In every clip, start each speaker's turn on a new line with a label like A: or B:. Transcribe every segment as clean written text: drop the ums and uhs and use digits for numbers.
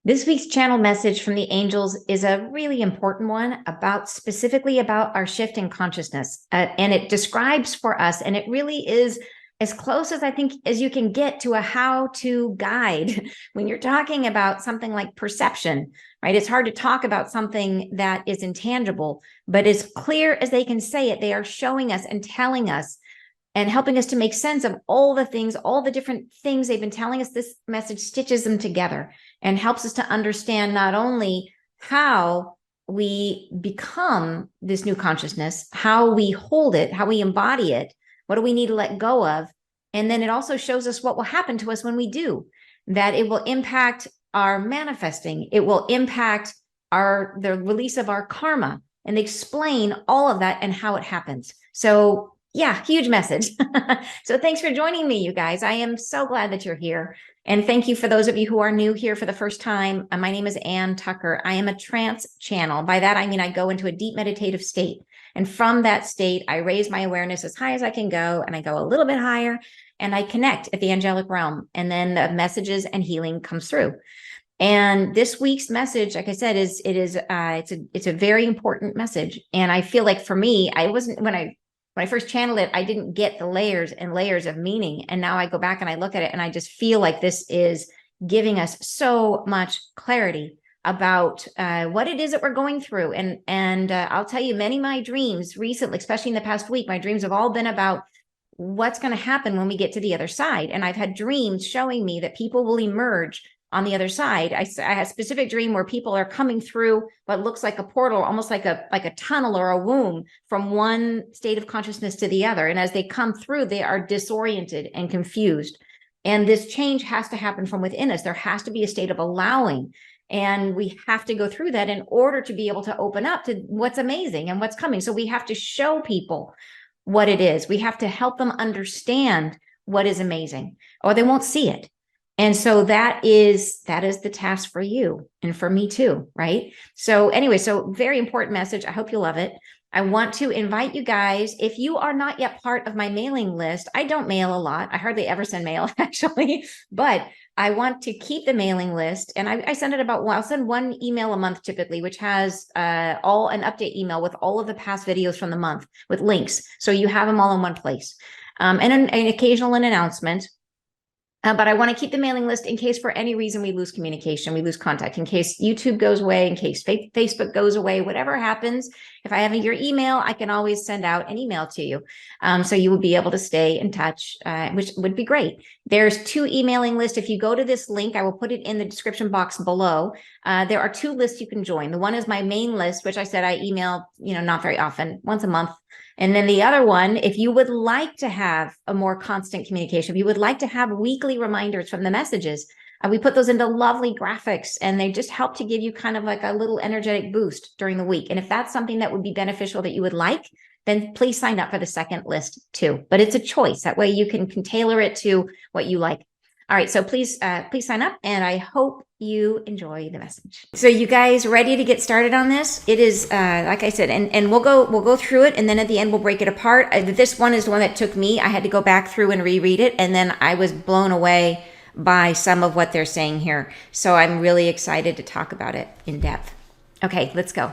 A: This week's channel message from the angels is a really important one specifically about our shift in consciousness. And it describes for us, and it really is as close as I think as you can get to a how-to guide when you're talking about something like perception, right? It's hard to talk about something that is intangible, but as clear as they can say it, they are showing us and telling us and helping us to make sense of all the things, all the different things they've been telling us. This message stitches them together and helps us to understand not only how we become this new consciousness, how we hold it, how we embody it, what do we need to let go of? And then it also shows us what will happen to us when we do, that it will impact our manifesting. It will impact the release of our karma, and explain all of that and how it happens. So yeah, huge message. So thanks for joining me, you guys. I am so glad that you're here. And thank you for those of you who are new here for the first time. My name is Ann Tucker. I am a trance channel. By that, I mean I go into a deep meditative state. And from that state, I raise my awareness as high as I can go, and I go a little bit higher, and I connect at the angelic realm. And then the messages and healing comes through. And this week's message, like I said, it's a very important message. And I feel like for me, when I first channeled it, I didn't get the layers and layers of meaning. And now I go back and I look at it and I just feel like this is giving us so much clarity about what it is that we're going through. And I'll tell you, many of my dreams recently, especially in the past week, my dreams have all been about what's going to happen when we get to the other side. And I've had dreams showing me that people will emerge on the other side. I had a specific dream where people are coming through what looks like a portal, almost like a tunnel or a womb, from one state of consciousness to the other. And as they come through, they are disoriented and confused. And this change has to happen from within us. There has to be a state of allowing. And we have to go through that in order to be able to open up to what's amazing and what's coming. So we have to show people what it is. We have to help them understand what is amazing, or they won't see it. And so that is the task for you and for me too, right? So anyway, so very important message. I hope you love it. I want to invite you guys, if you are not yet part of my mailing list, I don't mail a lot. I hardly ever send mail actually, but I want to keep the mailing list. And I send it I'll send one email a month typically, which has an update email with all of the past videos from the month with links. So you have them all in one place. And an occasional announcement. But I want to keep the mailing list in case for any reason we lose communication, we lose contact, in case YouTube goes away, in case Facebook goes away, whatever happens. If I have your email, I can always send out an email to you. So you will be able to stay in touch, which would be great. There's two emailing lists. If you go to this link, I will put it in the description box below. There are two lists you can join. The one is my main list, which I said I email, not very often, once a month. And then the other one, if you would like to have a more constant communication, if you would like to have weekly reminders from the messages, we put those into lovely graphics, and they just help to give you kind of like a little energetic boost during the week. And if that's something that would be beneficial that you would like, then please sign up for the second list too. But it's a choice. That way you can tailor it to what you like. All right, so please sign up, and I hope you enjoy the message. So you guys ready to get started on this? It is, like I said, and we'll go through it, and then at the end we'll break it apart. This one is the one that took me. I had to go back through and reread it, and then I was blown away by some of what they're saying here. So I'm really excited to talk about it in depth. Okay, let's go.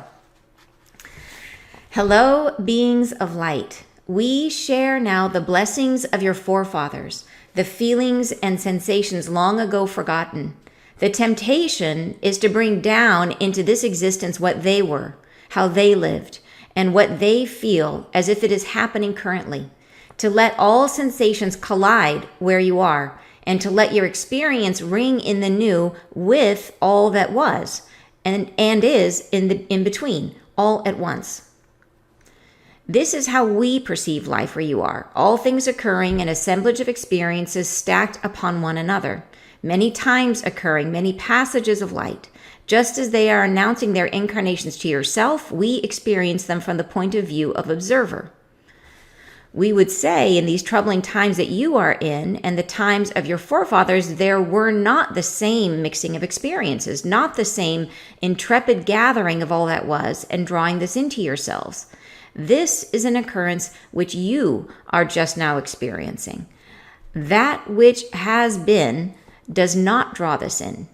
A: Hello, beings of light. We share now the blessings of your forefathers, the feelings and sensations long ago forgotten. The temptation is to bring down into this existence what they were, how they lived, and what they feel as if it is happening currently. To let all sensations collide where you are, and to let your experience ring in the new with all that was and is in between, all at once. This is how we perceive life where you are, all things occurring in assemblage of experiences stacked upon one another, many times occurring, many passages of light. Just as they are announcing their incarnations to yourself, we experience them from the point of view of observer. We would say in these troubling times that you are in, and the times of your forefathers, there were not the same mixing of experiences, not the same intrepid gathering of all that was, and drawing this into yourselves. This is an occurrence which you are just now experiencing. That which has been does not draw this in.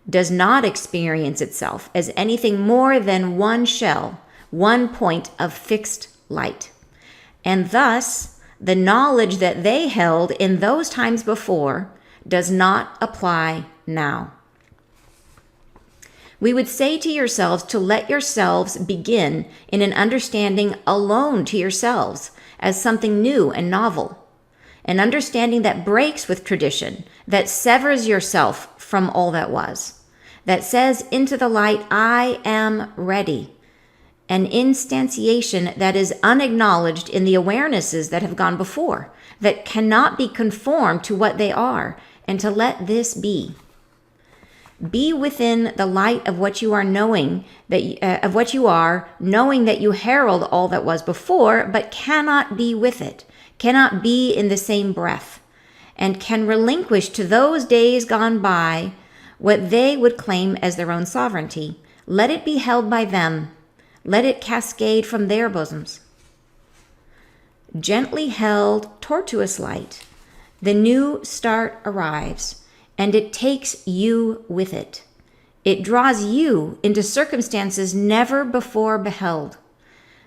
A: does not experience itself as anything more than one shell, one point of fixed light. And thus, the knowledge that they held in those times before does not apply now. We would say to yourselves to let yourselves begin in an understanding alone to yourselves as something new and novel, an understanding that breaks with tradition, that severs yourself from all that was, that says into the light, I am ready, an instantiation that is unacknowledged in the awarenesses that have gone before, that cannot be conformed to what they are, and to let this be. Be within the light of what you are knowing, of what you are, knowing that you herald all that was before, but cannot be with it, cannot be in the same breath, and can relinquish to those days gone by what they would claim as their own sovereignty. Let it be held by them. Let it cascade from their bosoms. Gently held, tortuous light, the new start arrives, and it takes you with it. It draws you into circumstances never before beheld.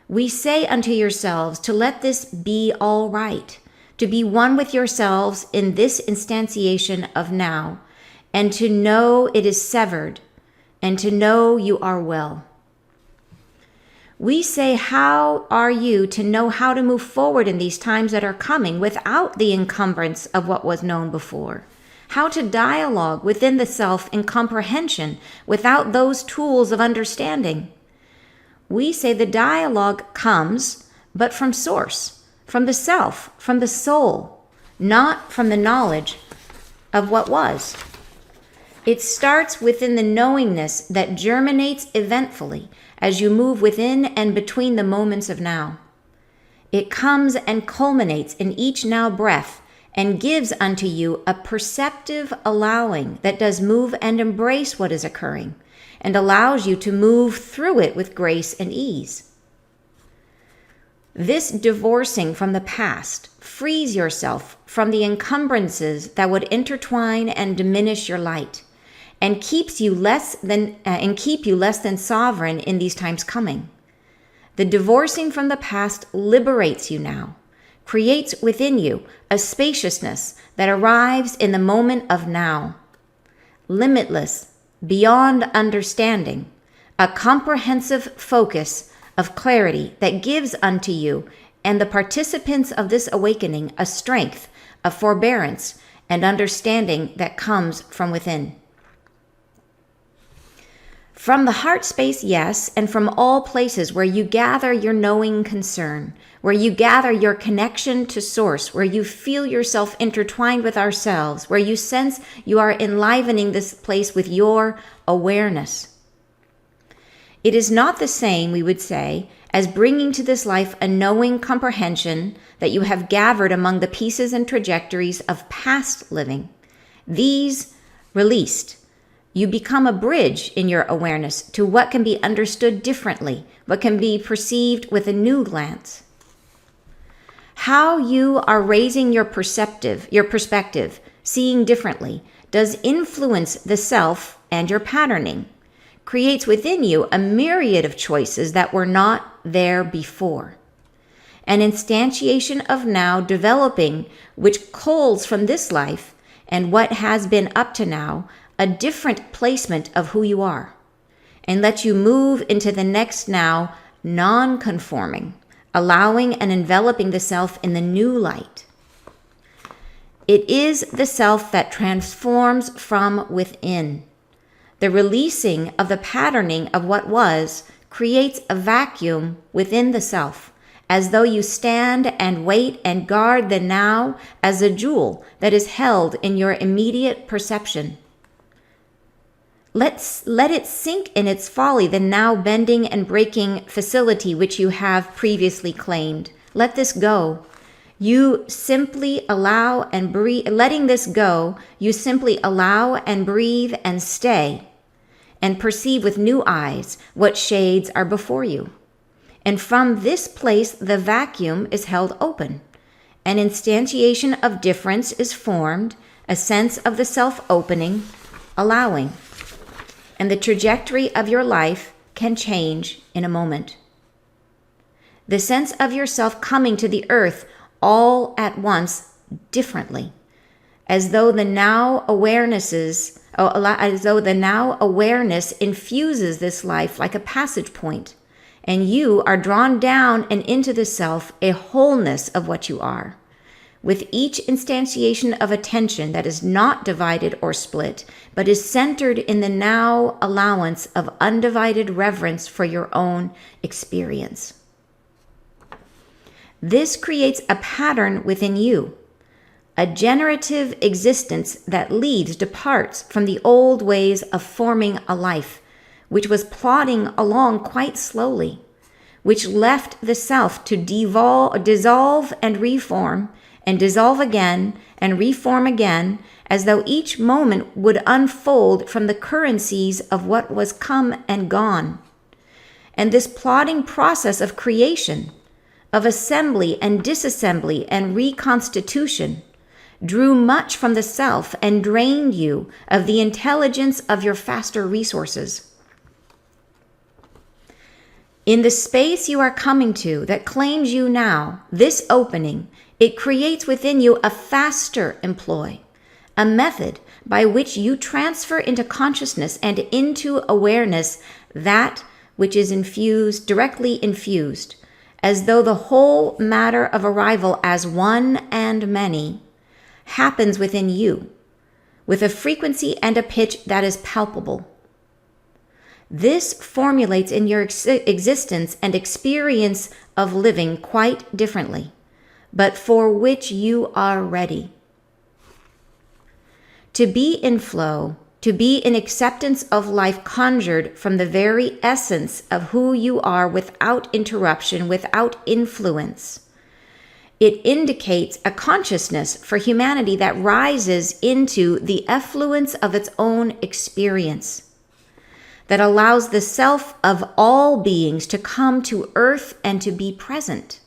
A: We say unto yourselves to let this be all right, to be one with yourselves in this instantiation of now, and to know it is severed, and to know you are well. We say, how are you to know how to move forward in these times that are coming without the encumbrance of what was known before? How to dialogue within the self in comprehension without those tools of understanding? We say the dialogue comes, but from source, from the self, from the soul, not from the knowledge of what was. It starts within the knowingness that germinates eventfully as you move within and between the moments of now. It comes and culminates in each now breath and gives unto you a perceptive allowing that does move and embrace what is occurring and allows you to move through it with grace and ease. This divorcing from the past frees yourself from the encumbrances that would intertwine and diminish your light, and keep you less than sovereign in these times coming. The divorcing from the past liberates you now, creates within you a spaciousness that arrives in the moment of now, limitless, beyond understanding, a comprehensive focus of clarity that gives unto you and the participants of this awakening a strength of forbearance and understanding that comes from within. From the heart space, yes, and from all places where you gather your knowing concern, where you gather your connection to source, where you feel yourself intertwined with ourselves, where you sense you are enlivening this place with your awareness. It is not the same, we would say, as bringing to this life a knowing comprehension that you have gathered among the pieces and trajectories of past living. These released, you become a bridge in your awareness to what can be understood differently, what can be perceived with a new glance. How you are raising your perspective, seeing differently, does influence the self and your patterning, creates within you a myriad of choices that were not there before. An instantiation of now developing, which culls from this life and what has been up to now, a different placement of who you are, and let you move into the next now non-conforming, allowing and enveloping the self in the new light. It is the self that transforms from within. The releasing of the patterning of what was creates a vacuum within the self, as though you stand and wait and guard the now as a jewel that is held in your immediate perception. Let it sink in its folly, the now bending and breaking facility which you have previously claimed. Let this go. You simply allow and breathe. Letting this go, you simply allow and breathe and stay and perceive with new eyes what shades are before you. And from this place, the vacuum is held open. An instantiation of difference is formed, a sense of the self opening, allowing. and the trajectory of your life can change in a moment. The sense of yourself coming to the earth all at once differently, as though the now awareness infuses this life like a passage point, and you are drawn down and into the self, a wholeness of what you are. With each instantiation of attention that is not divided or split, but is centered in the now allowance of undivided reverence for your own experience. This creates a pattern within you, a generative existence that departs from the old ways of forming a life, which was plodding along quite slowly, which left the self to dissolve and reform, and dissolve again and reform again, as though each moment would unfold from the currencies of what was come and gone. And this plodding process of creation, of assembly and disassembly and reconstitution, drew much from the self and drained you of the intelligence of your faster resources. In the space you are coming to that claims you now, this opening, it creates within you a faster employ, a method by which you transfer into consciousness and into awareness that which is directly infused, as though the whole matter of arrival as one and many happens within you, with a frequency and a pitch that is palpable. This formulates in your existence and experience of living quite differently, but for which you are ready. To be in flow, to be in acceptance of life conjured from the very essence of who you are without interruption, without influence. It indicates a consciousness for humanity that rises into the effluence of its own experience, that allows the self of all beings to come to earth and to be present.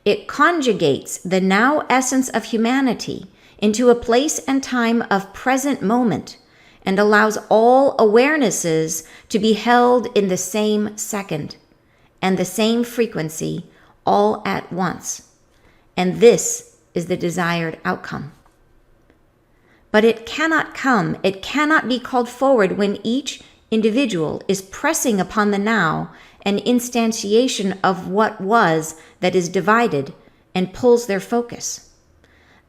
A: It conjugates the now essence of humanity into a place and time of present moment and allows all awarenesses to be held in the same second and the same frequency all at once. And this is the desired outcome. But it cannot be called forward when each individual is pressing upon the now an instantiation of what was that is divided and pulls their focus.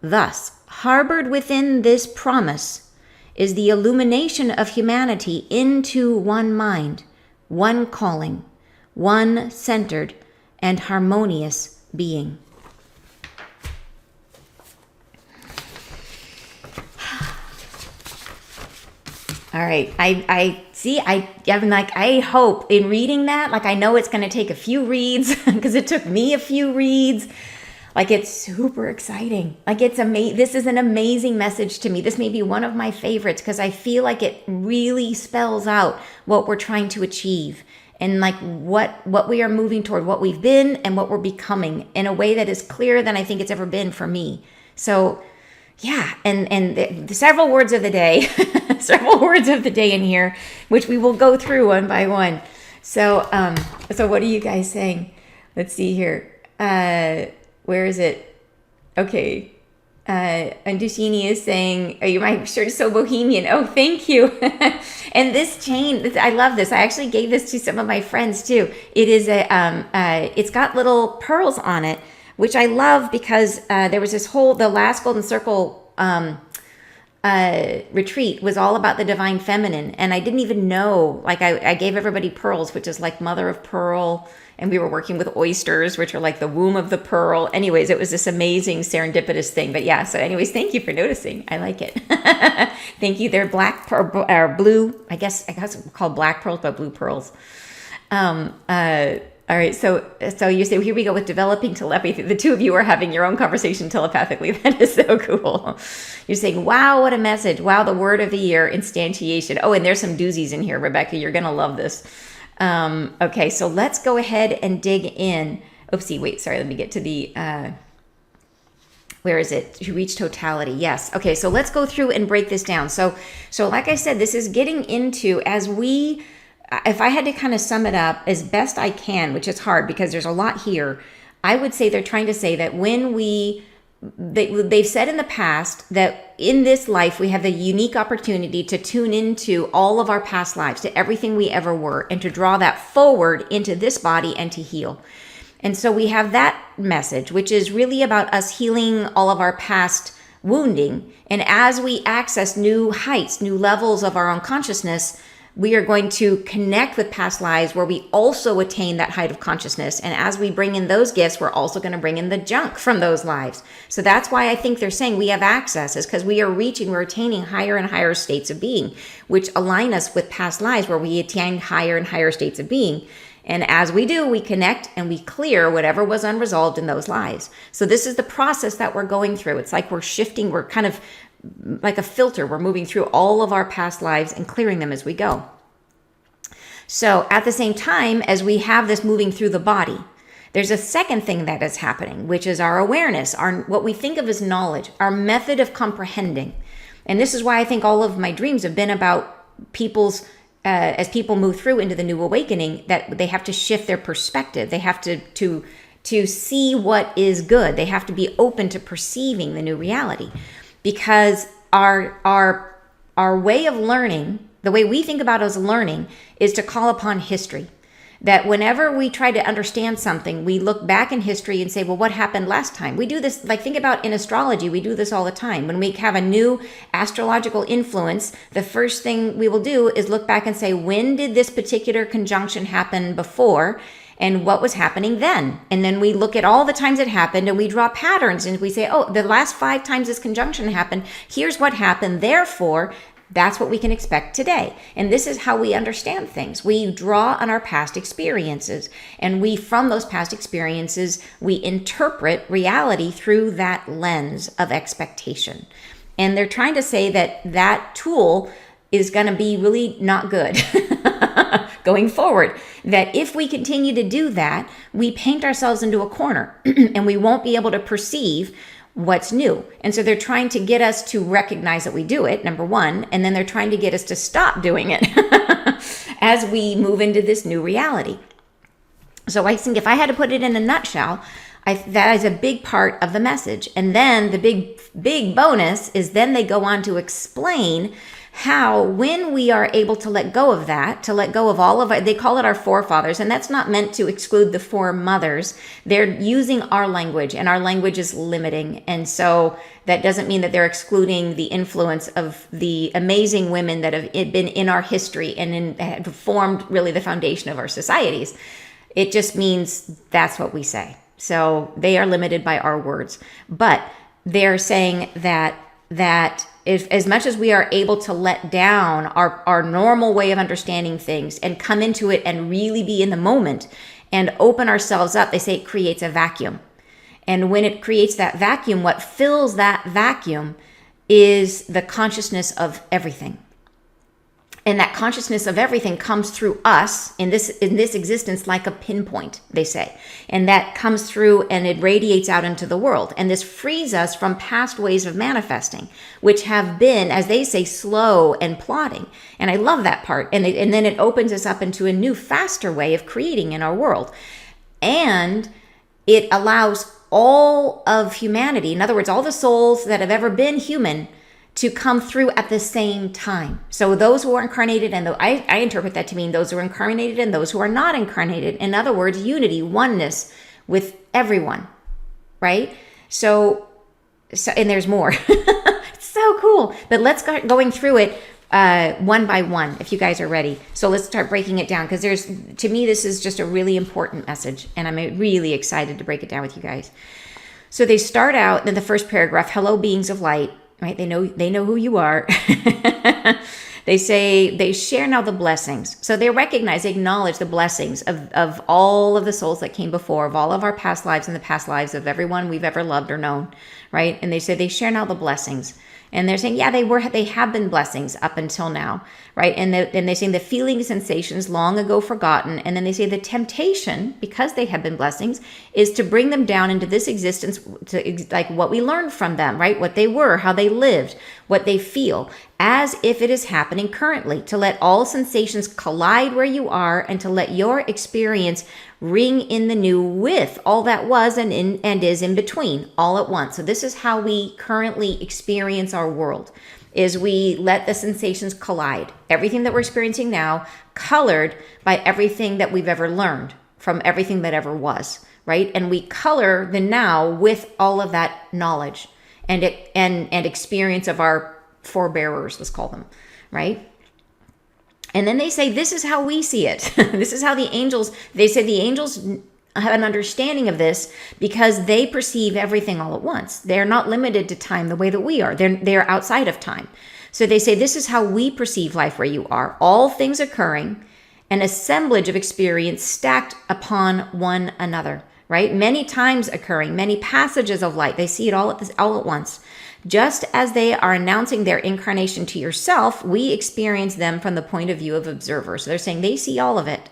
A: Thus, harbored within this promise is the illumination of humanity into one mind, one calling, one centered and harmonious being. All right. I hope in reading that, I know it's going to take a few reads because it took me a few reads. It's super exciting. It's amazing. This is an amazing message to me. This may be one of my favorites because I feel like it really spells out what we're trying to achieve and what we are moving toward, what we've been and what we're becoming in a way that is clearer than I think it's ever been for me. So yeah, and the several words of the day, in here, which we will go through one by one. So what are you guys saying? Let's see here. Where is it? Okay. Andushini is saying, oh, my shirt is so bohemian. Oh, thank you. And this chain, I love this. I actually gave this to some of my friends too. It is it's got little pearls on it, which I love because there was the last Golden Circle retreat was all about the divine feminine. And I didn't even know, I gave everybody pearls, which is like mother of pearl. And we were working with oysters, which are like the womb of the pearl. Anyways, it was this amazing serendipitous thing. But yeah, so anyways, thank you for noticing. I like it. Thank you. They're black or blue. I guess it's called black pearls, but blue pearls. All right. So you say, here we go with developing telepathy. The two of you are having your own conversation telepathically. That is so cool. You're saying, wow, what a message. Wow, the word of the year, instantiation. Oh, and there's some doozies in here, Rebecca. You're going to love this. Okay, so let's go ahead and dig in. Oopsie, wait, sorry, let me get to the, Where is it? To reach totality. Yes. Okay. So let's go through and break this down. So like I said, this is getting into, if I had to kind of sum it up as best I can, which is hard because there's a lot here, I would say they're trying to say that they've said in the past that in this life, we have the unique opportunity to tune into all of our past lives, to everything we ever were, and to draw that forward into this body and to heal. And so we have that message, which is really about us healing all of our past wounding. And as we access new heights, new levels of our own consciousness, we are going to connect with past lives where we also attain that height of consciousness. And as we bring in those gifts, we're also going to bring in the junk from those lives. So that's why I think they're saying we have access, is because we're attaining higher and higher states of being, which align us with past lives where we attain higher and higher states of being. And as we do, we connect and we clear whatever was unresolved in those lives. So this is the process that we're going through. It's like we're shifting, we're kind of like a filter. We're moving through all of our past lives and clearing them as we go. So at the same time as we have this moving through the body, there's a second thing that is happening, which is our awareness, what we think of as knowledge, our method of comprehending. And this is why I think all of my dreams have been about people's as people move through into the new awakening, that they have to shift their perspective. They have to see what is good. They have to be open to perceiving the new reality, because our way of learning, the way we think about as learning, is to call upon history. That whenever we try to understand something, we look back in history and say, well, what happened last time? We do this, like, think about in astrology, we do this all the time. When we have a new astrological influence, the first thing we will do is look back and say, when did this particular conjunction happen before? And what was happening then? And then we look at all the times it happened and we draw patterns and we say, oh, the last 5 times this conjunction happened, here's what happened. Therefore, that's what we can expect today. And this is how we understand things. We draw on our past experiences, and from those past experiences, we interpret reality through that lens of expectation. And they're trying to say that tool is going to be really not good going forward. That if we continue to do that, we paint ourselves into a corner and we won't be able to perceive what's new. And so they're trying to get us to recognize that we do it, number one, and then they're trying to get us to stop doing it as we move into this new reality. So I think if I had to put it in a nutshell, that is a big part of the message. And then the big bonus is then they go on to explain how, when we are able to let go of that, to let go of all of they call it our forefathers, and that's not meant to exclude the foremothers. They're using our language, and our language is limiting. And so that doesn't mean that they're excluding the influence of the amazing women that have been in our history and have formed really the foundation of our societies. It just means that's what we say. So they are limited by our words. But they're saying that if, as much as we are able to let down our normal way of understanding things and come into it and really be in the moment and open ourselves up, they say it creates a vacuum. And when it creates that vacuum, what fills that vacuum is the consciousness of everything. And that consciousness of everything comes through us in this existence like a pinpoint, they say. And that comes through and it radiates out into the world. And this frees us from past ways of manifesting, which have been, as they say, slow and plodding. And I love that part. And then it opens us up into a new, faster way of creating in our world. And it allows all of humanity, in other words, all the souls that have ever been human, to come through at the same time. So those who are incarnated, and I interpret that to mean those who are incarnated and those who are not incarnated. In other words, unity, oneness with everyone, right? So and there's more. It's so cool. But let's start going through it one by one, if you guys are ready. So let's start breaking it down, because to me, this is just a really important message, and I'm really excited to break it down with you guys. So they start out in the first paragraph, hello, beings of light. Right? They know who you are. They say they share now the blessings. So they acknowledge the blessings of all of the souls that came before, of all of our past lives and the past lives of everyone we've ever loved or known. Right? And they say they share now the blessings. And they're saying, yeah, they have been blessings up until now, right? And then they say the feeling sensations long ago forgotten. And then they say the temptation, because they have been blessings, is to bring them down into this existence, to like what we learned from them, right? What they were, how they lived, what they feel, as if it is happening currently, to let all sensations collide where you are and to let your experience ring in the new with all that was and is in between all at once. So this is how we currently experience our world, is we let the sensations collide. Everything that we're experiencing now colored by everything that we've ever learned from everything that ever was, right? And we color the now with all of that knowledge and experience of our forebearers, let's call them, right? And then they say, this is how we see it. This is how they say the angels have an understanding of this because they perceive everything all at once. They're not limited to time the way that we are. They're outside of time. So they say, this is how we perceive life where you are. All things occurring, an assemblage of experience stacked upon one another, right? Many times occurring, many passages of light. They see it all at once. Just as they are announcing their incarnation to yourself, we experience them from the point of view of observers. So they're saying they see all of it.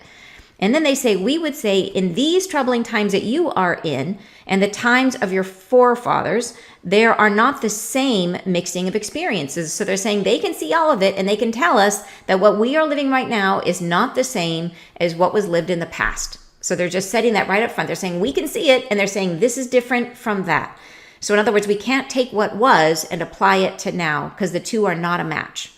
A: And then they say, we would say, in these troubling times that you are in, and the times of your forefathers, there are not the same mixing of experiences. So they're saying they can see all of it, and they can tell us that what we are living right now is not the same as what was lived in the past. So they're just setting that right up front. They're saying we can see it, and they're saying this is different from that. So in other words, we can't take what was and apply it to now because the two are not a match.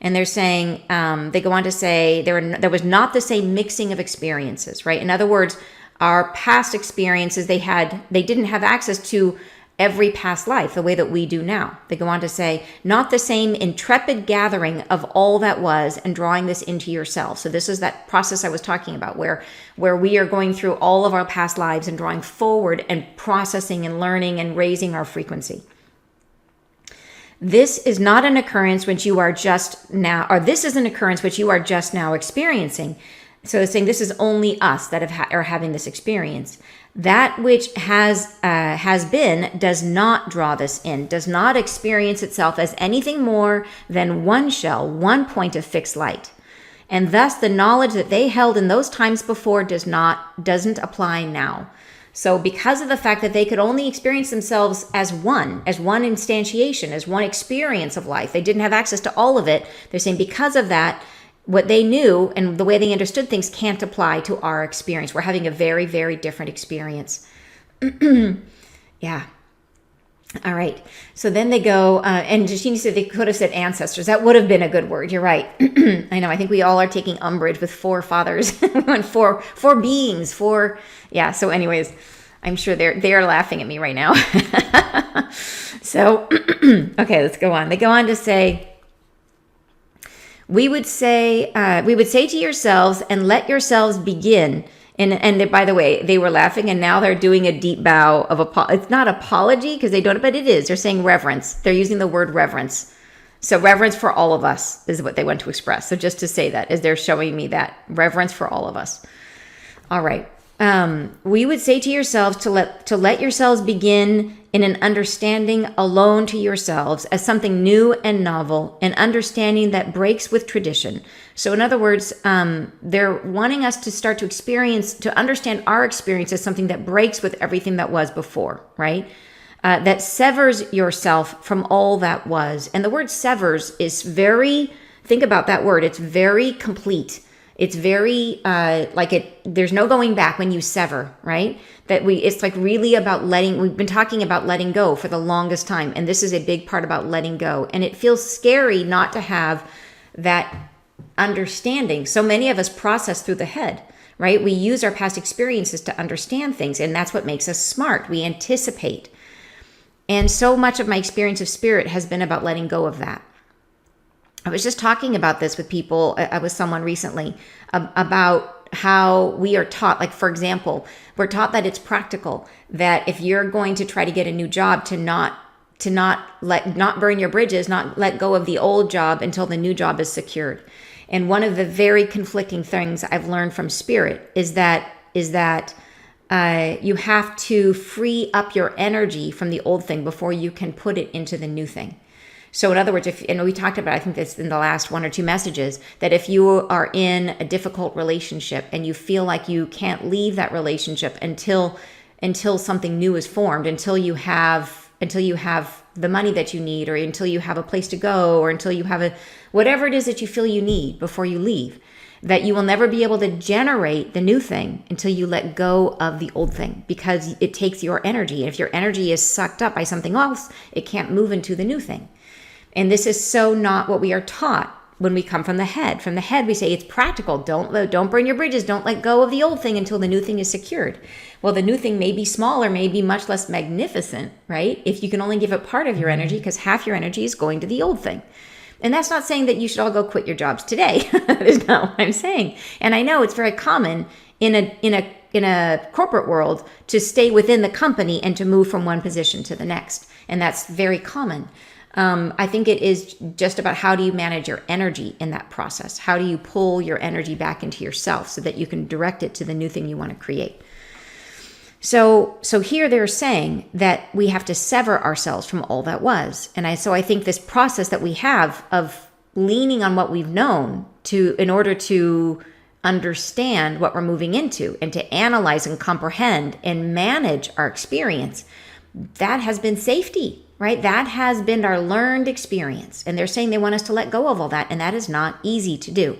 A: And they're saying, they go on to say there was not the same mixing of experiences, right? In other words, our past experiences, they didn't have access to every past life the way that we do now. They go on to say, not the same intrepid gathering of all that was and drawing this into yourself. So this is that process I was talking about where we are going through all of our past lives and drawing forward and processing and learning and raising our frequency. This is not an occurrence which you are just now, or this is an occurrence which you are just now experiencing. So they're saying this is only us that are having this experience. That which has been does not draw this in, does not experience itself as anything more than one shell, one point of fixed light. And thus the knowledge that they held in those times before doesn't apply now. So because of the fact that they could only experience themselves as one instantiation, as one experience of life, they didn't have access to all of it. They're saying because of that, what they knew and the way they understood things can't apply to our experience. We're having a very, very different experience. Yeah. All right. So then they go, and Justine said they could have said ancestors. That would have been a good word. You're right. I know. I think we all are taking umbrage with forefathers and four beings. Yeah. So anyways, I'm sure they're laughing at me right now. So, okay, let's go on. They go on to say, we would say to yourselves and let yourselves begin. And by the way, they were laughing and now they're doing a deep bow of it's not apology because they don't, but it is. They're saying reverence. They're using the word reverence. So reverence for all of us is what they want to express. So just to say that is they're showing me that reverence for all of us. All right. We would say to yourselves to let yourselves begin in an understanding alone to yourselves as something new and novel, an understanding that breaks with tradition. So in other words, they're wanting us to start to understand our experience as something that breaks with everything that was before, right? That severs yourself from all that was. And the word severs is think about that word. It's very complete. It's very there's no going back when you sever, right? It's like really about we've been talking about letting go for the longest time. And this is a big part about letting go. And it feels scary not to have that understanding. So many of us process through the head, right? We use our past experiences to understand things. And that's what makes us smart. We anticipate. And so much of my experience of spirit has been about letting go of that. I was just talking about this with people. I was someone recently about how we are taught, like, for example, we're taught that it's practical, that if you're going to try to get a new job to not burn your bridges, not let go of the old job until the new job is secured. And one of the very conflicting things I've learned from spirit is that you have to free up your energy from the old thing before you can put it into the new thing.
B: So in other words, and we talked about, I think this in the last one or two messages, that if you are in a difficult relationship and you feel like you can't leave that relationship until something new is formed, until you have the money that you need, or until you have a place to go, or until you have whatever it is that you feel you need before you leave, that you will never be able to generate the new thing until you let go of the old thing, because it takes your energy. And if your energy is sucked up by something else, it can't move into the new thing. And this is so not what we are taught when we come from the head. From the head, we say it's practical. Don't burn your bridges. Don't let go of the old thing until the new thing is secured. Well, the new thing may be smaller, may be much less magnificent, right? If you can only give it part of your energy, because half your energy is going to the old thing. And that's not saying that you should all go quit your jobs today. That is not what I'm saying. And I know it's very common in a corporate world to stay within the company and to move from one position to the next. And that's very common. I think it is just about how do you manage your energy in that process? How do you pull your energy back into yourself so that you can direct it to the new thing you want to create? So here they're saying that we have to sever ourselves from all that was. And so I think this process that we have of leaning on what we've known in order to understand what we're moving into and to analyze and comprehend and manage our experience, that has been safety, right? That has been our learned experience. And they're saying they want us to let go of all that. And that is not easy to do.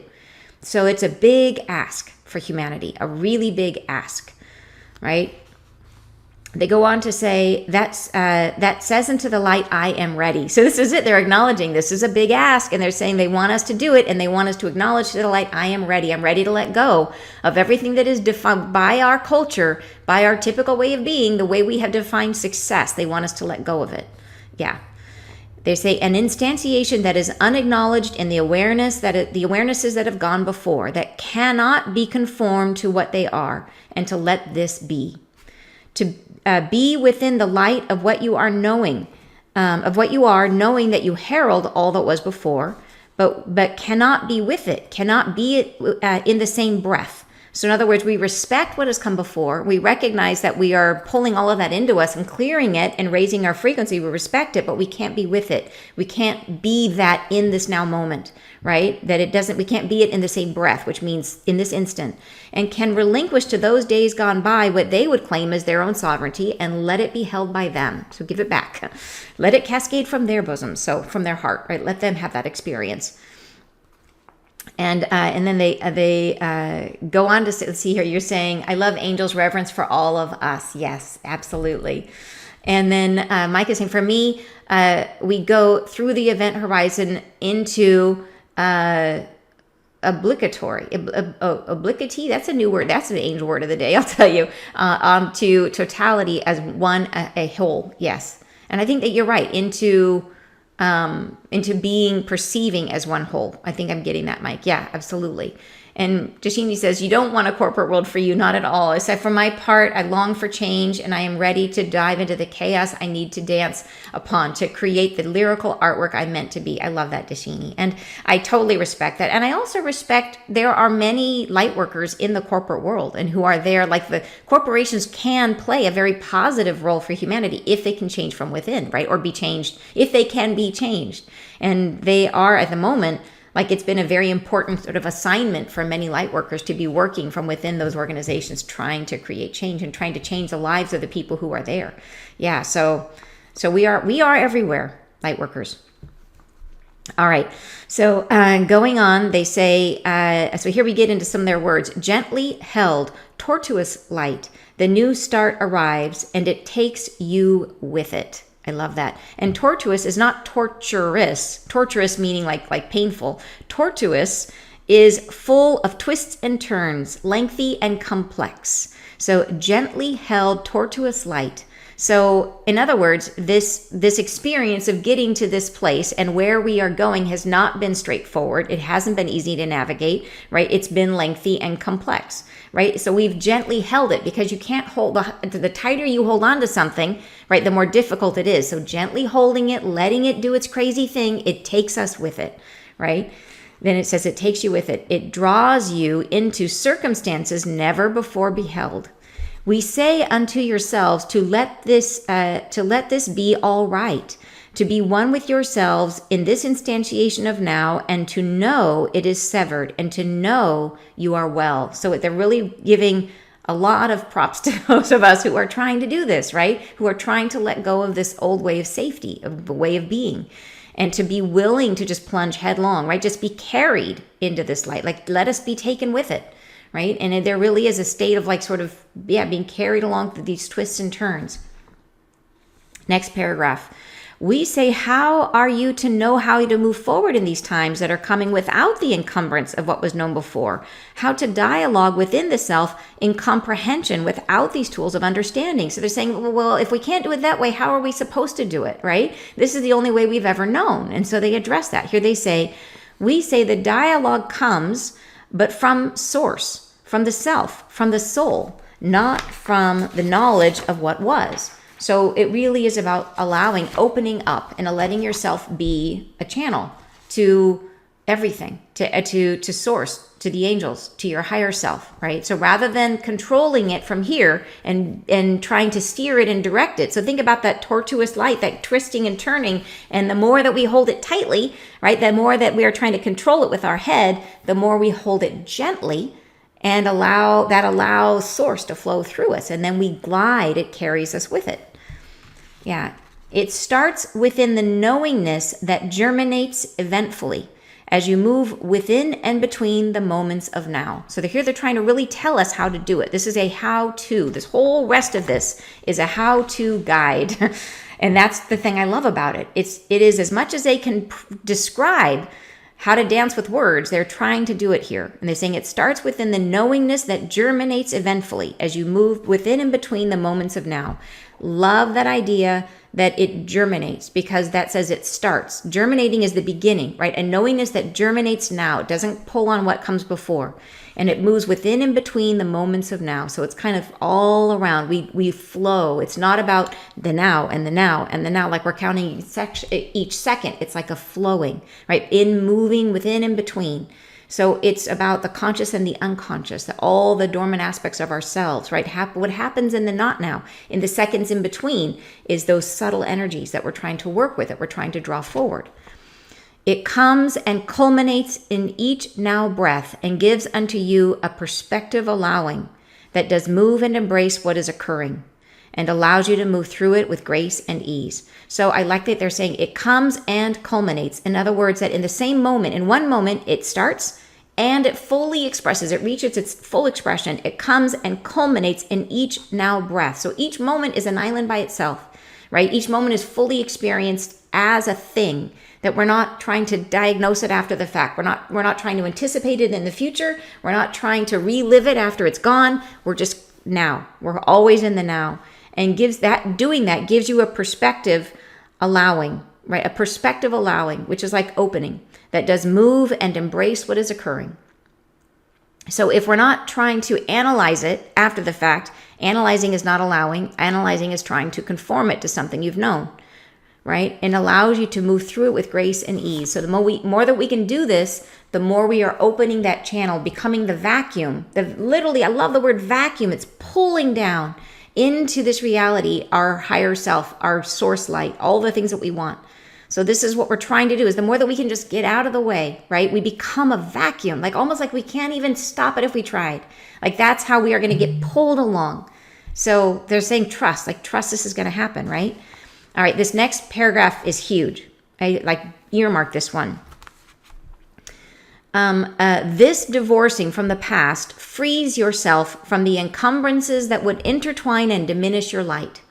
B: So it's a big ask for humanity, a really big ask, right? They go on to say, that says into the light, I am ready. So this is it. They're acknowledging this is a big ask, and they're saying they want us to do it, and they want us to acknowledge to the light, I am ready. I'm ready to let go of everything that is defined by our culture, by our typical way of being, the way we have defined success. They want us to let go of it. Yeah. They say an instantiation that is unacknowledged in the awarenesses that have gone before, that cannot be conformed to what they are, and to let this be. To be within the light of what you are knowing, knowing that you herald all that was before, but cannot be with it, cannot be it in the same breath. So in other words, we respect what has come before. We recognize that we are pulling all of that into us and clearing it and raising our frequency. We respect it, but we can't be with it. We can't be that in this now moment, right? We can't be it in the same breath, which means in this instant, and can relinquish to those days gone by what they would claim as their own sovereignty and let it be held by them. So give it back. Let it cascade from their bosom, so from their heart, right? Let them have that experience. And then they go on to see here. You're saying, I love angels' reverence for all of us. Yes, absolutely. And then Mike is saying, for me, we go through the event horizon into obligatory. Obligatory, that's a new word. That's an angel word of the day, I'll tell you. To totality as one, a whole. Yes. And I think that you're right. Into perceiving as one whole. I think I'm getting that, Mike. Yeah, absolutely. And Jashini says, you don't want a corporate world for you, not at all. It said, for my part, I long for change and I am ready to dive into the chaos I need to dance upon to create the lyrical artwork I'm meant to be. I love that, Jashini. And I totally respect that. And I also respect there are many light workers in the corporate world and who are there, like the corporations can play a very positive role for humanity if they can change from within, right? Or be changed, if they can be changed. And they are at the moment, like it's been a very important sort of assignment for many light workers to be working from within those organizations, trying to create change and trying to change the lives of the people who are there. Yeah, so we are everywhere, light workers. All right, so going on, they say, so here we get into some of their words. Gently held, tortuous light, the new start arrives and it takes you with it. I love that. And tortuous is not torturous. Torturous meaning like painful. Tortuous is full of twists and turns, lengthy and complex. So gently held, tortuous light. So in other words, this experience of getting to this place and where we are going has not been straightforward. It hasn't been easy to navigate, right? It's been lengthy and complex, right? So we've gently held it because you can't hold, the tighter you hold on to something, right, the more difficult it is. So gently holding it, letting it do its crazy thing, it takes us with it, right? Then it says it takes you with it. It draws you into circumstances never before beheld. We say unto yourselves to let this be all right. to be one with yourselves in this instantiation of now, and to know it is severed, and to know you are well. So they're really giving a lot of props to those of us who are trying to do this, right? Who are trying to let go of this old way of safety, of the way of being, and to be willing to just plunge headlong, right? Just be carried into this light. Like, let us be taken with it, right? And there really is a state of like sort of, being carried along through these twists and turns. Next paragraph. We say, how are you to know how to move forward in these times that are coming without the encumbrance of what was known before? How to dialogue within the self in comprehension without these tools of understanding. So they're saying, well, if we can't do it that way, how are we supposed to do it, right? This is the only way we've ever known. And so they address that. Here they say, we say the dialogue comes, but from source, from the self, from the soul, not from the knowledge of what was. So it really is about allowing, opening up, and letting yourself be a channel to everything, to source, to the angels, to your higher self, right? So rather than controlling it from here and trying to steer it and direct it. So think about that tortuous light, that twisting and turning. And the more that we hold it tightly, right, the more that we are trying to control it with our head, the more we hold it gently and allow source to flow through us. And then we glide, it carries us with it. Yeah, it starts within the knowingness that germinates eventfully as you move within and between the moments of now. So they're trying to really tell us how to do it. This is a how-to. This whole rest of this is a how-to guide. And that's the thing I love about it. It is as much as they can describe how to dance with words, they're trying to do it here. And they're saying it starts within the knowingness that germinates eventfully as you move within and between the moments of now. Love that idea that it germinates, because that says it starts. Germinating is the beginning, right? A knowingness that germinates now. It doesn't pull on what comes before. And it moves within and between the moments of now. So it's kind of all around. We flow. It's not about the now and the now and the now, like we're counting each second. It's like a flowing, right? In moving within and between. So it's about the conscious and the unconscious, all the dormant aspects of ourselves, right? What happens in the not now, in the seconds in between, is those subtle energies that we're trying to work with, that we're trying to draw forward. It comes and culminates in each now breath and gives unto you a perspective allowing that does move and embrace what is occurring and allows you to move through it with grace and ease. So I like that they're saying it comes and culminates. In other words, that in the same moment, in one moment, it starts and it fully expresses, it reaches its full expression. It comes and culminates in each now breath. So each moment is an island by itself, right? Each moment is fully experienced as a thing, that we're not trying to diagnose it after the fact. We're not trying to anticipate it in the future. We're not trying to relive it after it's gone. We're just now. We're always in the now. And doing that gives you a perspective allowing, right? A perspective allowing, which is like opening, that does move and embrace what is occurring. So if we're not trying to analyze it after the fact, analyzing is not allowing. Analyzing is trying to conform it to something you've known, right? And allows you to move through it with grace and ease. So the more that we can do this, the more we are opening that channel, becoming the vacuum. Literally, I love the word vacuum. It's pulling down into this reality, our higher self, our source light, all the things that we want. So this is what we're trying to do, is the more that we can just get out of the way, right? We become a vacuum, like almost like we can't even stop it if we tried. Like that's how we are going to get pulled along. So they're saying trust this is going to happen, right? All right, this next paragraph is huge. I like earmark this one. This divorcing from the past frees yourself from the encumbrances that would intertwine and diminish your light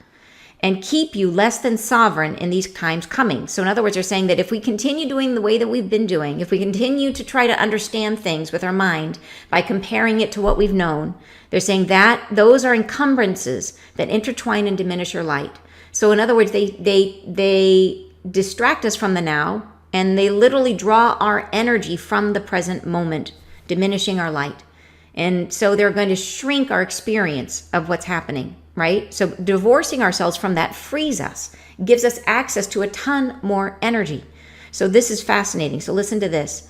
B: and keep you less than sovereign in these times coming. So in other words, they're saying that if we continue doing the way that we've been doing, if we continue to try to understand things with our mind by comparing it to what we've known, they're saying that those are encumbrances that intertwine and diminish your light. So in other words, they distract us from the now, and they literally draw our energy from the present moment, diminishing our light. And so they're going to shrink our experience of what's happening, right? So divorcing ourselves from that frees us, gives us access to a ton more energy. So this is fascinating. So listen to this.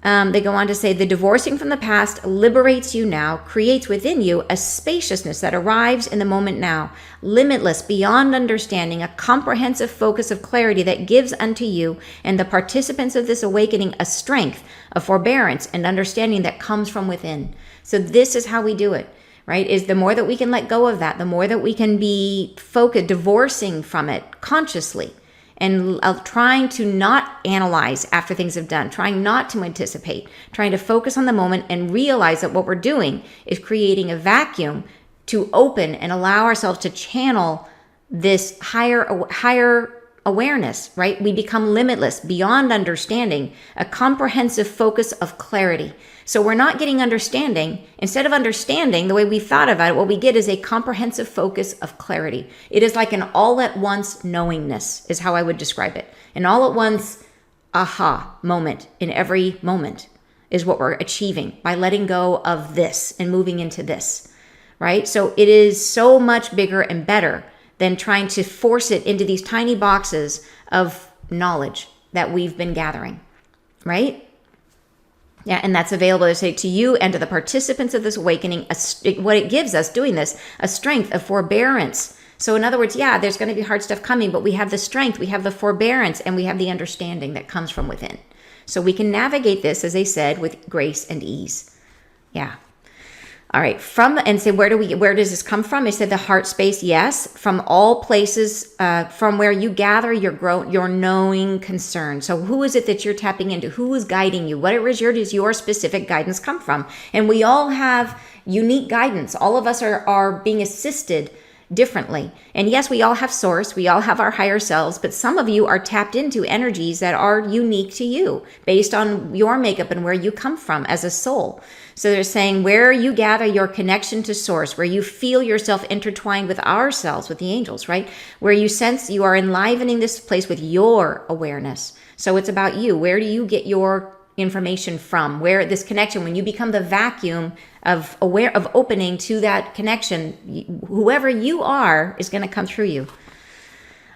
B: They go on to say, the divorcing from the past liberates you now, creates within you a spaciousness that arrives in the moment now, limitless, beyond understanding, a comprehensive focus of clarity that gives unto you and the participants of this awakening a strength, a forbearance, and understanding that comes from within. So this is how we do it, right? Is the more that we can let go of that, the more that we can be focused, divorcing from it consciously, and trying to not analyze after things have done, trying not to anticipate, trying to focus on the moment and realize that what we're doing is creating a vacuum to open and allow ourselves to channel this higher awareness, right? We become limitless, beyond understanding, a comprehensive focus of clarity. So we're not getting understanding. Instead of understanding the way we thought about it, what we get is a comprehensive focus of clarity. It is like an all-at-once knowingness, is how I would describe it. An all-at-once aha moment in every moment is what we're achieving by letting go of this and moving into this, right? So it is so much bigger and better than trying to force it into these tiny boxes of knowledge that we've been gathering, right? Yeah, and that's available to say to you and to the participants of this awakening, what it gives us doing this, a strength, a forbearance. So in other words, yeah, there's going to be hard stuff coming, but we have the strength, we have the forbearance, and we have the understanding that comes from within. So we can navigate this, as they said, with grace and ease. Yeah. All right, and say, where does this come from? I said the heart space, yes, from all places, from where you gather your knowing concern. So who is it that you're tapping into? Who is guiding you? Whatever is your specific guidance come from? And we all have unique guidance. All of us are being assisted differently. And yes, we all have source, we all have our higher selves, but some of you are tapped into energies that are unique to you based on your makeup and where you come from as a soul. So they're saying where you gather your connection to source, where you feel yourself intertwined with ourselves, with the angels, right? Where you sense you are enlivening this place with your awareness. So it's about you. Where do you get your information from? Where this connection, when you become the vacuum of opening to that connection, whoever you are is going to come through you.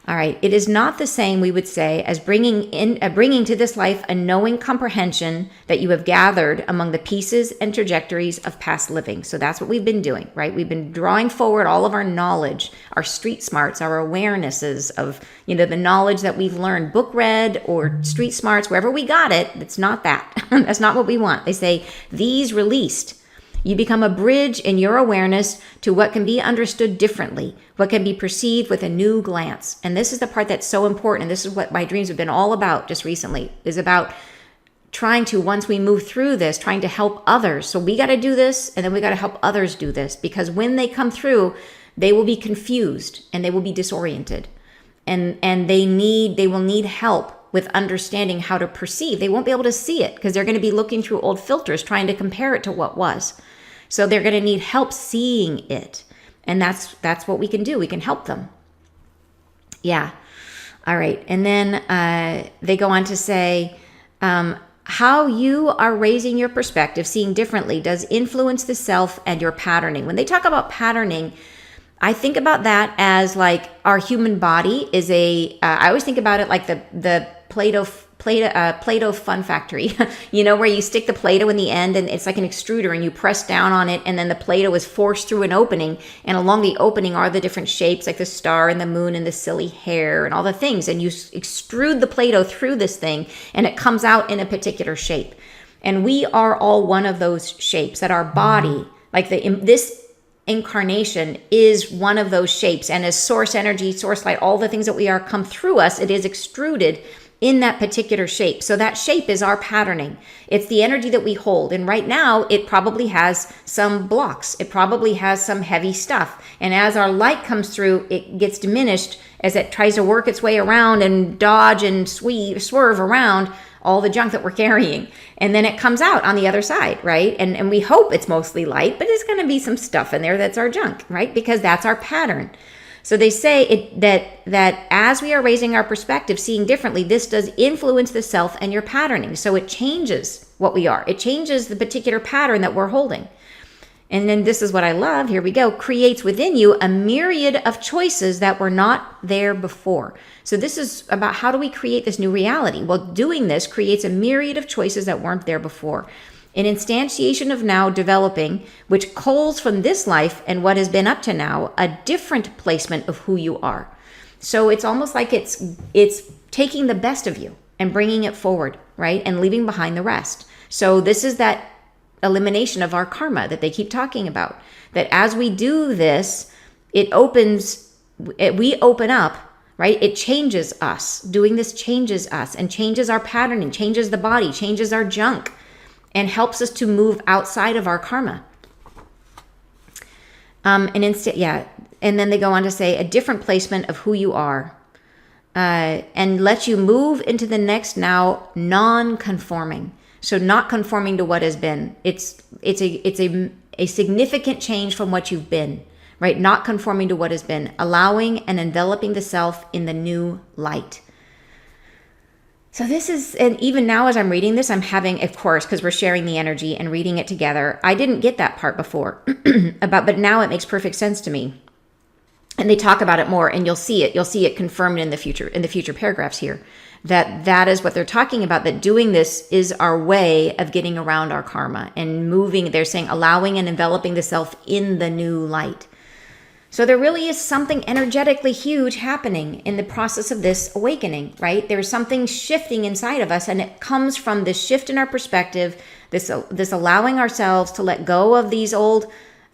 B: All right. It is not the same, we would say, as bringing to this life a knowing comprehension that you have gathered among the pieces and trajectories of past living. So that's what we've been doing, right? We've been drawing forward all of our knowledge, our street smarts, our awarenesses of, the knowledge that we've learned, book read or street smarts, wherever we got it. It's not that. That's not what we want. They say these released. You become a bridge in your awareness to what can be understood differently, what can be perceived with a new glance. And this is the part that's so important. And this is what my dreams have been all about just recently, is about trying to, once we move through this, trying to help others. So we got to do this, and then we got to help others do this, because when they come through, they will be confused and they will be disoriented. And they will need help with understanding how to perceive. They won't be able to see it because they're going to be looking through old filters, trying to compare it to what was. So they're going to need help seeing it. And that's what we can do. We can help them. Yeah. All right. And then they go on to say, how you are raising your perspective, seeing differently, does influence the self and your patterning. When they talk about patterning, I think about that as like our human body is I always think about it like the Play-Doh fun factory, where you stick the Play-Doh in the end and it's like an extruder and you press down on it and then the Play-Doh is forced through an opening, and along the opening are the different shapes like the star and the moon and the silly hair and all the things, and you extrude the Play-Doh through this thing and it comes out in a particular shape. And we are all one of those shapes, that our body, like this incarnation is one of those shapes, and as source energy, source light, all the things that we are come through us, it is extruded in that particular shape. So that shape is our patterning. It's the energy that we hold. And right now, it probably has some blocks. It probably has some heavy stuff. And as our light comes through, it gets diminished as it tries to work its way around and dodge and swerve around all the junk that we're carrying. And then it comes out on the other side, right? And we hope it's mostly light, but there's going to be some stuff in there that's our junk, right? Because that's our pattern. So they say that as we are raising our perspective, seeing differently, this does influence the self and your patterning. So it changes what we are. It changes the particular pattern that we're holding. And then this is what I love. Here we go. Creates within you a myriad of choices that were not there before. So this is about how do we create this new reality? Well, doing this creates a myriad of choices that weren't there before. An instantiation of now developing, which culls from this life and what has been up to now, a different placement of who you are. So it's almost like it's taking the best of you and bringing it forward, right? And leaving behind the rest. So this is that elimination of our karma that they keep talking about. That as we do this, we open up, right? It changes us. Doing this changes us and changes our patterning, changes the body, changes our junk, and helps us to move outside of our karma. And then they go on to say a different placement of who you are, and let you move into the next now non-conforming. So not conforming to what has been. It's a significant change from what you've been, right? Not conforming to what has been, allowing and enveloping the self in the new light. So this is, and even now as I'm reading this, I'm having, of course, because we're sharing the energy and reading it together, I didn't get that part before, but now it makes perfect sense to me. And they talk about it more, and you'll see it confirmed in the future paragraphs here, that is what they're talking about, that doing this is our way of getting around our karma and moving, they're saying, allowing and enveloping the self in the new light. So there really is something energetically huge happening in the process of this awakening, right? There's something shifting inside of us, and it comes from this shift in our perspective, this allowing ourselves to let go of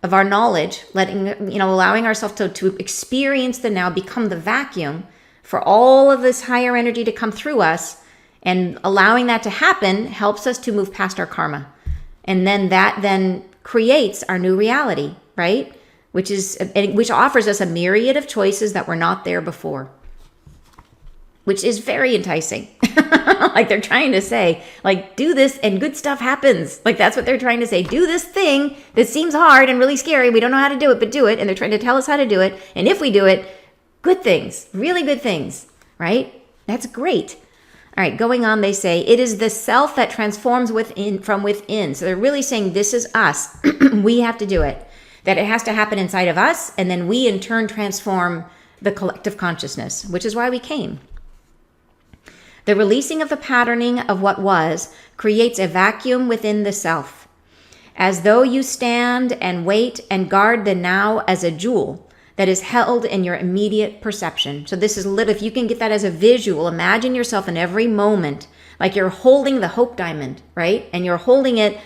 B: of our knowledge, allowing ourselves to experience the now, become the vacuum for all of this higher energy to come through us, and allowing that to happen helps us to move past our karma. And then that then creates our new reality, right? Which offers us a myriad of choices that were not there before, which is very enticing. Like they're trying to say, like, do this and good stuff happens. Like that's what they're trying to say. Do this thing that seems hard and really scary. We don't know how to do it, but do it. And they're trying to tell us how to do it. And if we do it, good things, really good things, right? That's great. All right, going on, they say, it is the self that transforms from within. So they're really saying this is us. We have to do it. That it has to happen inside of us, and then we in turn transform the collective consciousness, which is why we came. The releasing of the patterning of what was creates a vacuum within the self, as though you stand and wait and guard the now as a jewel that is held in your immediate perception. So this is if you can get that as a visual, imagine yourself in every moment, like you're holding the hope diamond, right? And you're holding it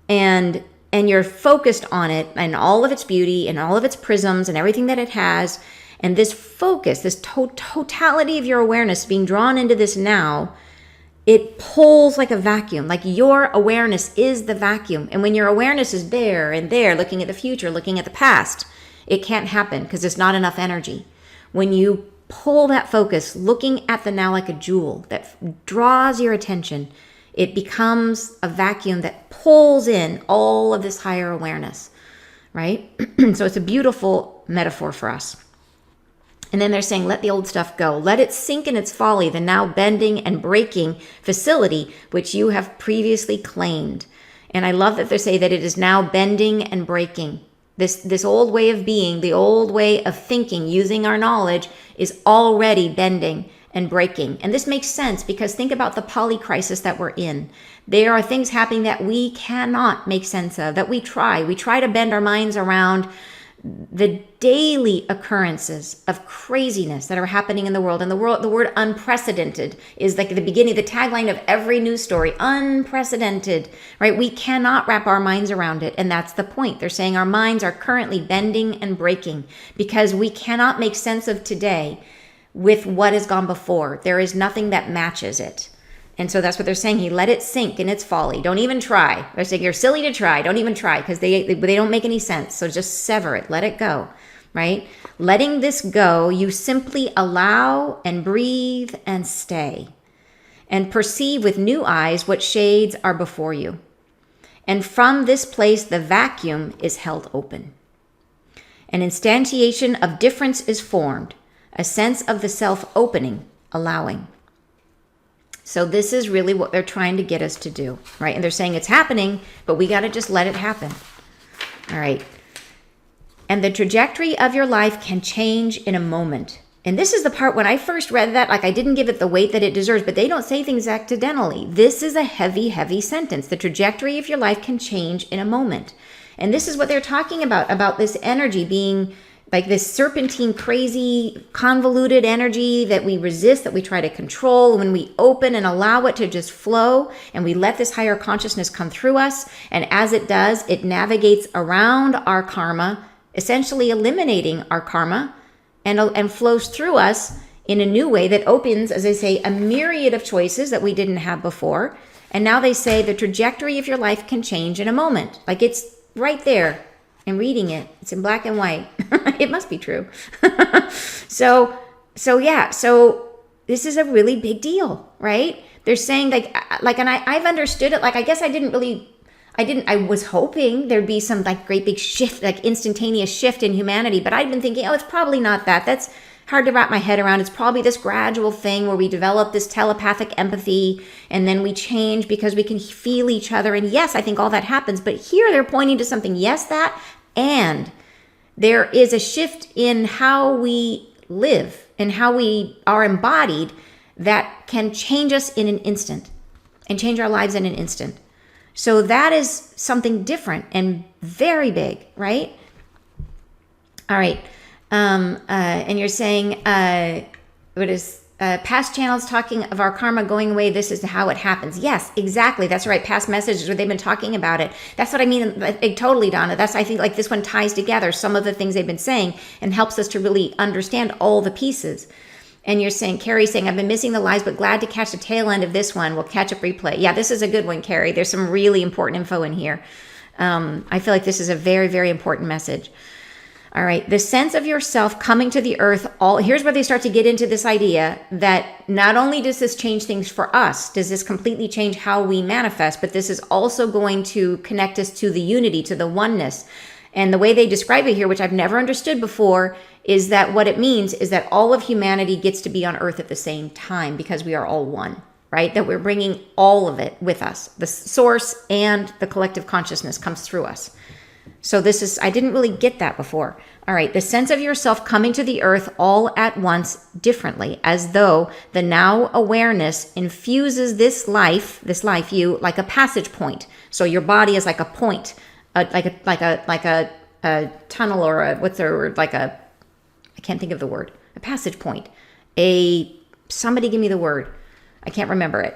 B: and you're focused on it and all of its beauty and all of its prisms and everything that it has. And this focus, this totality of your awareness being drawn into this now, it pulls like a vacuum, like your awareness is the vacuum. And when your awareness is there and there, looking at the future, looking at the past, it can't happen because there's not enough energy. When you pull that focus, looking at the now like a jewel that draws your attention, it becomes a vacuum that pulls in all of this higher awareness, right? So it's a beautiful metaphor for us. And then they're saying, let the old stuff go. Let it sink in its folly, the now bending and breaking facility which you have previously claimed. And I love that they say that it is now bending and breaking. This old way of being, the old way of thinking, using our knowledge, is already bending and breaking. And this makes sense because think about the poly crisis that we're in. There are things happening that we cannot make sense of, that we try. We try to bend our minds around the daily occurrences of craziness that are happening in the world. And the word unprecedented is like the beginning, the tagline of every news story, unprecedented, right? We cannot wrap our minds around it. And that's the point. They're saying our minds are currently bending and breaking because we cannot make sense of today with what has gone before. There is nothing that matches it. And so that's what they're saying. He let it sink in its folly. Don't even try. They're saying you're silly to try. Don't even try because they don't make any sense. So just sever it. Let it go, right? Letting this go, you simply allow and breathe and stay and perceive with new eyes what shades are before you. And from this place, the vacuum is held open. An instantiation of difference is formed, a sense of the self opening, allowing. So this is really what they're trying to get us to do, right? And they're saying it's happening, but we got to just let it happen. All right. And the trajectory of your life can change in a moment. And this is the part when I first read that, like I didn't give it the weight that it deserves, but they don't say things accidentally. This is a heavy, heavy sentence. The trajectory of your life can change in a moment. And this is what they're talking about this energy being like this serpentine, crazy, convoluted energy that we resist, that we try to control. When we open and allow it to just flow and we let this higher consciousness come through us, and as it does, it navigates around our karma, essentially eliminating our karma, and flows through us in a new way that opens, as I say, a myriad of choices that we didn't have before. And now they say the trajectory of your life can change in a moment. Like it's right there. I'm reading it. It's in black and white. It must be true. So this is a really big deal, right? They're saying and I've understood it. Like, I guess I was hoping there'd be some like great big shift, like instantaneous shift in humanity, but I've been thinking, oh, it's probably not that. That's hard to wrap my head around. It's probably this gradual thing where we develop this telepathic empathy and then we change because we can feel each other. And yes, I think all that happens, but here they're pointing to something. Yes, that, and there is a shift in how we live and how we are embodied that can change us in an instant and change our lives in an instant. So that is something different and very big, right? All right. And you're saying, past channels talking of our karma going away. This is how it happens. Yes, exactly. That's right. Past messages where they've been talking about it. That's what I mean. Totally, Donna. I think like this one ties together some of the things they've been saying and helps us to really understand all the pieces. And you're saying, Carrie's saying, I've been missing the lives, but glad to catch the tail end of this one. We'll catch up replay. Yeah, this is a good one, Carrie. There's some really important info in here. I feel like this is a very, very important message. All right. The sense of yourself coming to the earth. Here's where they start to get into this idea that not only does this change things for us, does this completely change how we manifest, but this is also going to connect us to the unity, to the oneness. And the way they describe it here, which I've never understood before, is that what it means is that all of humanity gets to be on earth at the same time because we are all one, right? That we're bringing all of it with us. The source and the collective consciousness comes through us. So I didn't really get that before. All right. The sense of yourself coming to the earth all at once differently, as though the now awareness infuses this life you like a passage point. So your body is like a point, like a tunnel or I can't think of the word, a passage point, somebody give me the word. I can't remember it.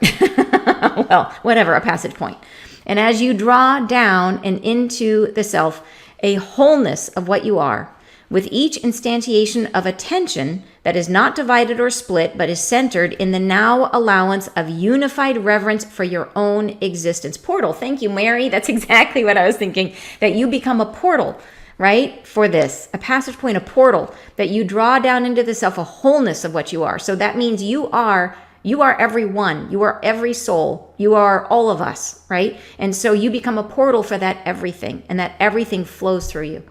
B: Well, whatever, a passage point. And as you draw down and into the self, a wholeness of what you are, with each instantiation of attention that is not divided or split, but is centered in the now allowance of unified reverence for your own existence. Portal. Thank you, Mary. That's exactly what I was thinking, that you become a portal, right? For this, a passage point, a portal, that you draw down into the self, a wholeness of what you are. So that means you are every one. You are every soul. You are all of us, right? And so you become a portal for that everything, and that everything flows through you.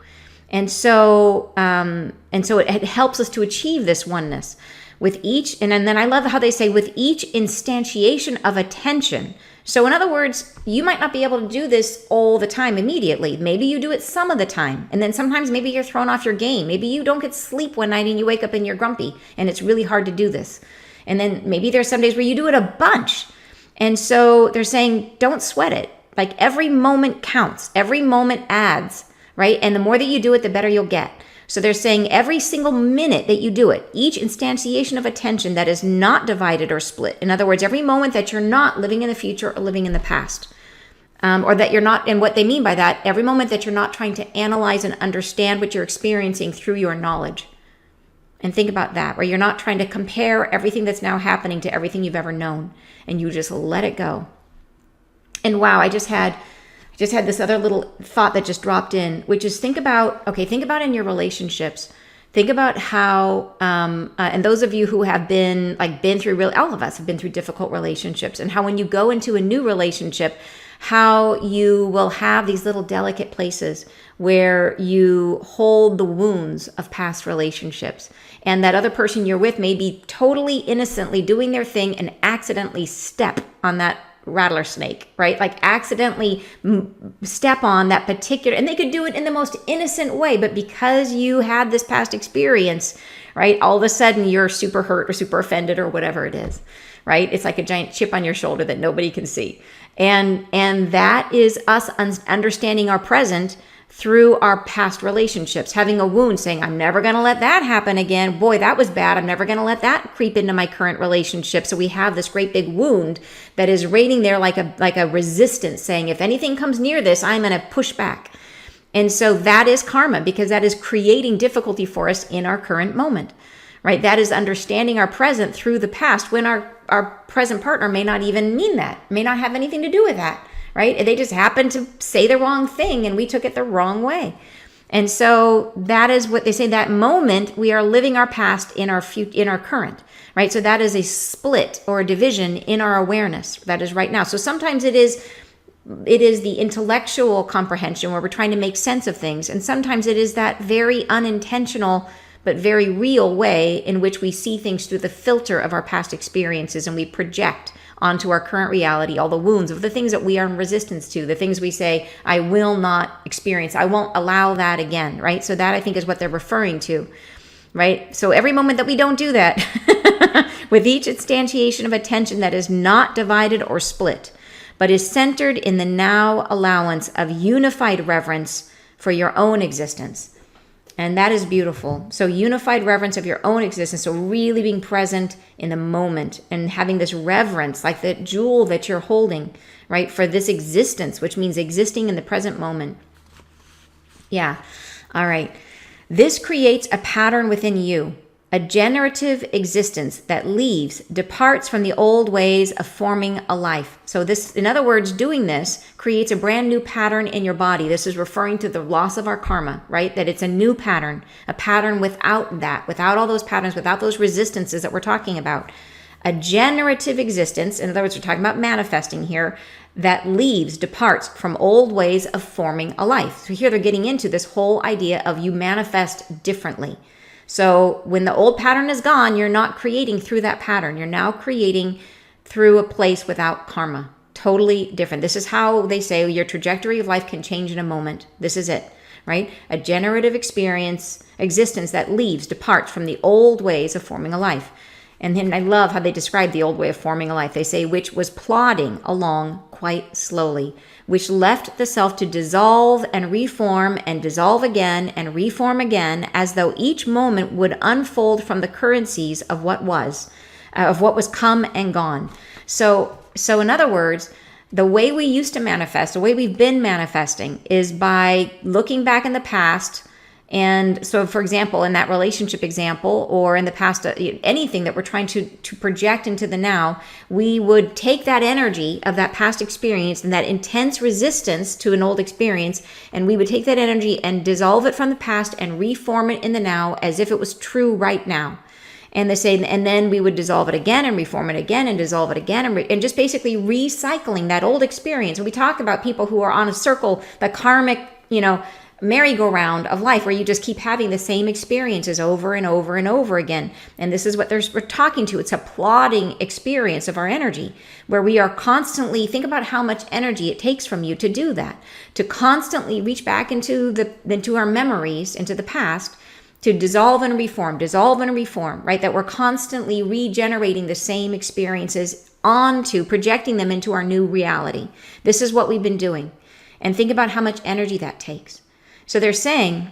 B: And so it helps us to achieve this oneness with each. And then I love how they say with each instantiation of attention. So in other words, you might not be able to do this all the time immediately. Maybe you do it some of the time. And then sometimes maybe you're thrown off your game. Maybe you don't get sleep one night and you wake up and you're grumpy and it's really hard to do this. And then maybe there's some days where you do it a bunch. And so they're saying, don't sweat it. Like every moment counts. Every moment adds, right? And the more that you do it, the better you'll get. So they're saying every single minute that you do it, each instantiation of attention that is not divided or split. In other words, every moment that you're not living in the future or living in the past. Or that you're not, and what they mean by that, every moment that you're not trying to analyze and understand what you're experiencing through your knowledge. And think about that, where you're not trying to compare everything that's now happening to everything you've ever known, and you just let it go. And wow, I just had this other little thought that just dropped in, which is think about in your relationships. Think about how, and those of you who have been through, all of us have been through difficult relationships, and how when you go into a new relationship, how you will have these little delicate places where you hold the wounds of past relationships. And that other person you're with may be totally innocently doing their thing and accidentally step on that rattler snake, right? Like accidentally step on that particular, and they could do it in the most innocent way, but because you had this past experience, right? All of a sudden you're super hurt or super offended or whatever it is, right? It's like a giant chip on your shoulder that nobody can see. And that is us understanding our present through our past relationships, having a wound, saying, I'm never going to let that happen again. Boy, that was bad. I'm never going to let that creep into my current relationship. So we have this great big wound that is raining there like a resistance, saying, if anything comes near this, I'm going to push back. And so that is karma, because that is creating difficulty for us in our current moment, right? That is understanding our present through the past, when our present partner may not even mean that, may not have anything to do with that, right? They just happened to say the wrong thing and we took it the wrong way. And so that is what they say, that moment we are living our past in our current, right? So that is a split or a division in our awareness that is right now. So sometimes it is the intellectual comprehension where we're trying to make sense of things. And sometimes it is that very unintentional but very real way in which we see things through the filter of our past experiences, and we project onto our current reality all the wounds of the things that we are in resistance to, the things we say, I will not experience, I won't allow that again, right? So that, I think, is what they're referring to, right? So every moment that we don't do that, with each instantiation of attention that is not divided or split, but is centered in the now allowance of unified reverence for your own existence. And that is beautiful. So unified reverence of your own existence. So really being present in the moment and having this reverence, like the jewel that you're holding, right? For this existence, which means existing in the present moment. Yeah. All right. This creates a pattern within you, a generative existence that departs from the old ways of forming a life. So this, in other words, doing this creates a brand new pattern in your body. This is referring to the loss of our karma, right? That it's a new pattern, a pattern without that, without all those patterns, without those resistances that we're talking about. A generative existence, in other words, we're talking about manifesting here, that departs from old ways of forming a life. So here they're getting into this whole idea of you manifest differently. So when the old pattern is gone, you're not creating through that pattern. You're now creating through a place without karma. Totally different. This is how they say your trajectory of life can change in a moment. This is it, right? A generative existence that departs from the old ways of forming a life. And then I love how they describe the old way of forming a life. They say, which was plodding along quite slowly, which left the self to dissolve and reform and dissolve again and reform again, as though each moment would unfold from the currencies of what was come and gone. So in other words, the way we used to manifest, the way we've been manifesting, is by looking back in the past. And so, for example, in that relationship example, or in the past, anything that we're trying to project into the now, we would take that energy of that past experience and that intense resistance to an old experience, and we would take that energy and dissolve it from the past and reform it in the now as if it was true right now. And they say, and then we would dissolve it again and reform it again and dissolve it again, and just basically recycling that old experience. And we talk about people who are on a circle, the karmic, merry-go-round of life, where you just keep having the same experiences over and over and over again. And this is what we're talking to. It's a plodding experience of our energy, where we are constantly, think about how much energy it takes from you to do that, to constantly reach back into our memories, into the past, to dissolve and reform, right? That we're constantly regenerating the same experiences projecting them into our new reality. This is what we've been doing. And think about how much energy that takes. So they're saying,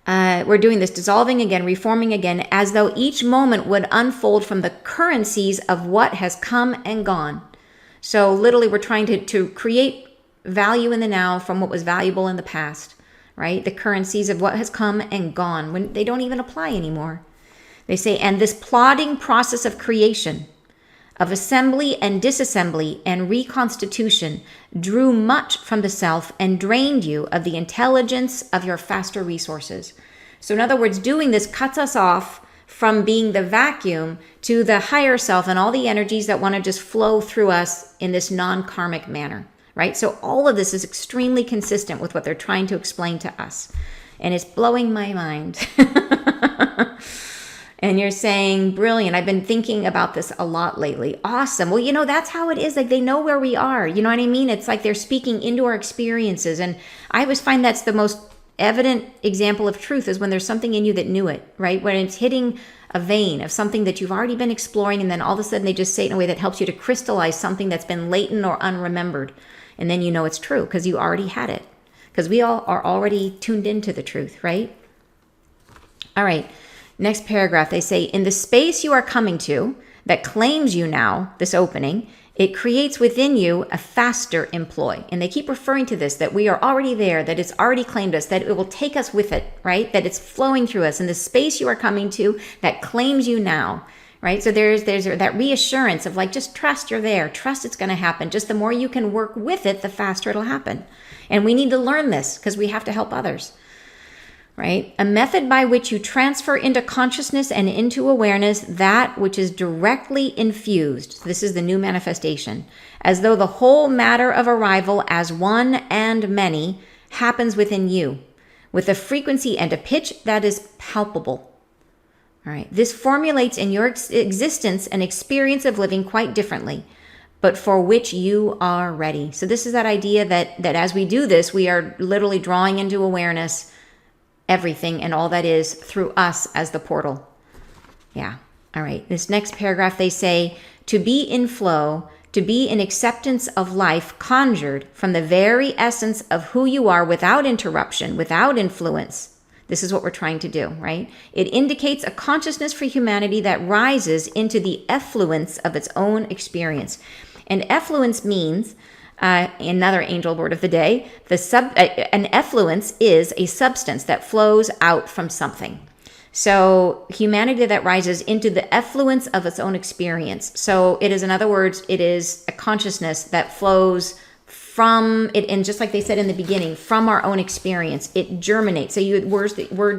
B: we're doing this, dissolving again, reforming again, as though each moment would unfold from the currencies of what has come and gone. So literally we're trying to create value in the now from what was valuable in the past, right? The currencies of what has come and gone, when they don't even apply anymore. They say, and this plodding process of creation, of assembly and disassembly and reconstitution, drew much from the self and drained you of the intelligence of your faster resources. So in other words, doing this cuts us off from being the vacuum to the higher self and all the energies that want to just flow through us in this non-karmic manner, right? So all of this is extremely consistent with what they're trying to explain to us. And it's blowing my mind. And you're saying, brilliant. I've been thinking about this a lot lately. Awesome. Well, that's how it is. Like they know where we are. You know what I mean? It's like they're speaking into our experiences. And I always find that's the most evident example of truth is when there's something in you that knew it, right? When it's hitting a vein of something that you've already been exploring. And then all of a sudden they just say it in a way that helps you to crystallize something that's been latent or unremembered. And then you know it's true because you already had it. Because we all are already tuned into the truth, right? All right. Next paragraph, they say, in the space you are coming to that claims you now, this opening, it creates within you a faster employ. And they keep referring to this, that we are already there, that it's already claimed us, that it will take us with it, right? That it's flowing through us. In the space you are coming to that claims you now, right? So there's that reassurance of like, just trust you're there. Trust it's going to happen. Just the more you can work with it, the faster it'll happen. And we need to learn this because we have to help others. Right? A method by which you transfer into consciousness and into awareness that which is directly infused. This is the new manifestation. As though the whole matter of arrival as one and many happens within you with a frequency and a pitch that is palpable. All right. This formulates in your existence an experience of living quite differently, but for which you are ready. So this is that idea that as we do this, we are literally drawing into awareness everything and all that is through us as the portal. Yeah. All right. This next paragraph, they say, to be in flow, to be in acceptance of life conjured from the very essence of who you are without interruption, without influence. This is what we're trying to do, right? It indicates a consciousness for humanity that rises into the effluence of its own experience. And effluence means another angel word of the day, an effluence is a substance that flows out from something. So humanity that rises into the effluence of its own experience. So it is, in other words, it is a consciousness that flows from it. And just like they said in the beginning, from our own experience, it germinates. So you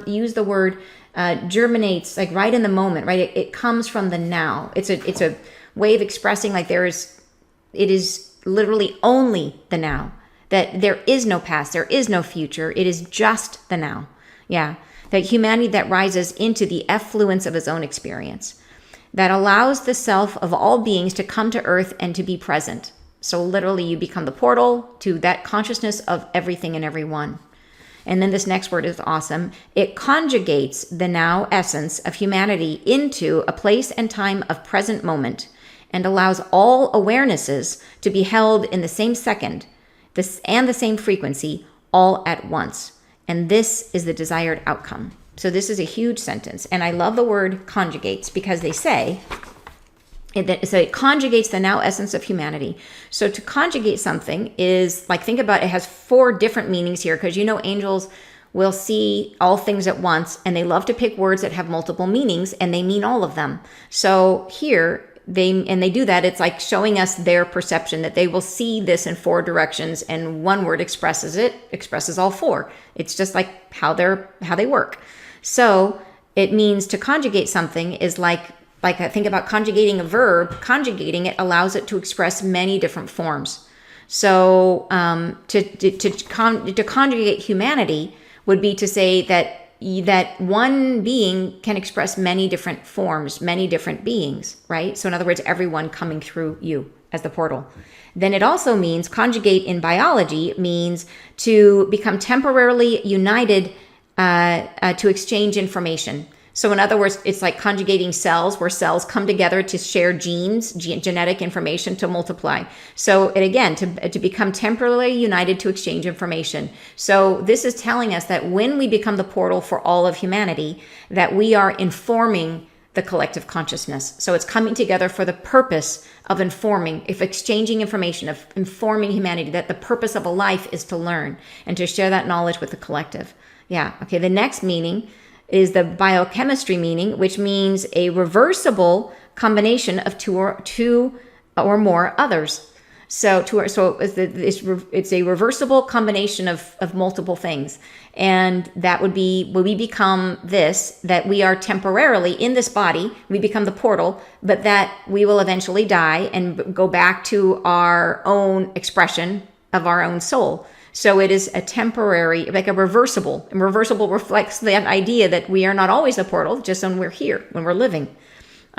B: use the word germinates, like right in the moment, right? It comes from the now. It's a way of expressing like it is literally only the now, that there is no past, there is no future. It is just the now. Yeah. That humanity that rises into the effluence of its own experience, that allows the self of all beings to come to earth and to be present. So literally you become the portal to that consciousness of everything and everyone. And then this next word is awesome. It conjugates the now essence of humanity into a place and time of present moment, and allows all awarenesses to be held in the same second and the same frequency all at once. And this is the desired outcome. So this is a huge sentence. And I love the word conjugates because they say, it conjugates the now essence of humanity. So to conjugate something is like, think about it has 4 different meanings here because angels will see all things at once and they love to pick words that have multiple meanings and they mean all of them. So here, they do that. It's like showing us their perception that they will see this in 4 directions and one word expresses all 4. It's just like how they work. So it means to conjugate something is like I think about conjugating a verb. Conjugating it allows it to express many different forms. So to conjugate humanity would be to say that one being can express many different forms, many different beings, right? So in other words, everyone coming through you as the portal. Then it also means, conjugate in biology means to become temporarily united to exchange information. So in other words, it's like conjugating cells, where cells come together to share genes, genetic information to multiply. So and again, to become temporarily united to exchange information. So this is telling us that when we become the portal for all of humanity, that we are informing the collective consciousness. So it's coming together for the purpose of exchanging information, of informing humanity, that the purpose of a life is to learn and to share that knowledge with the collective. Yeah. Okay. The next meaning is the biochemistry meaning, which means a reversible combination of two or more others. So it's a reversible combination of multiple things. And that would be when we become this, that we are temporarily in this body, we become the portal, but that we will eventually die and go back to our own expression of our own soul. So it is a temporary, like a reversible, and reversible reflects that idea that we are not always a portal, just when we're here, when we're living.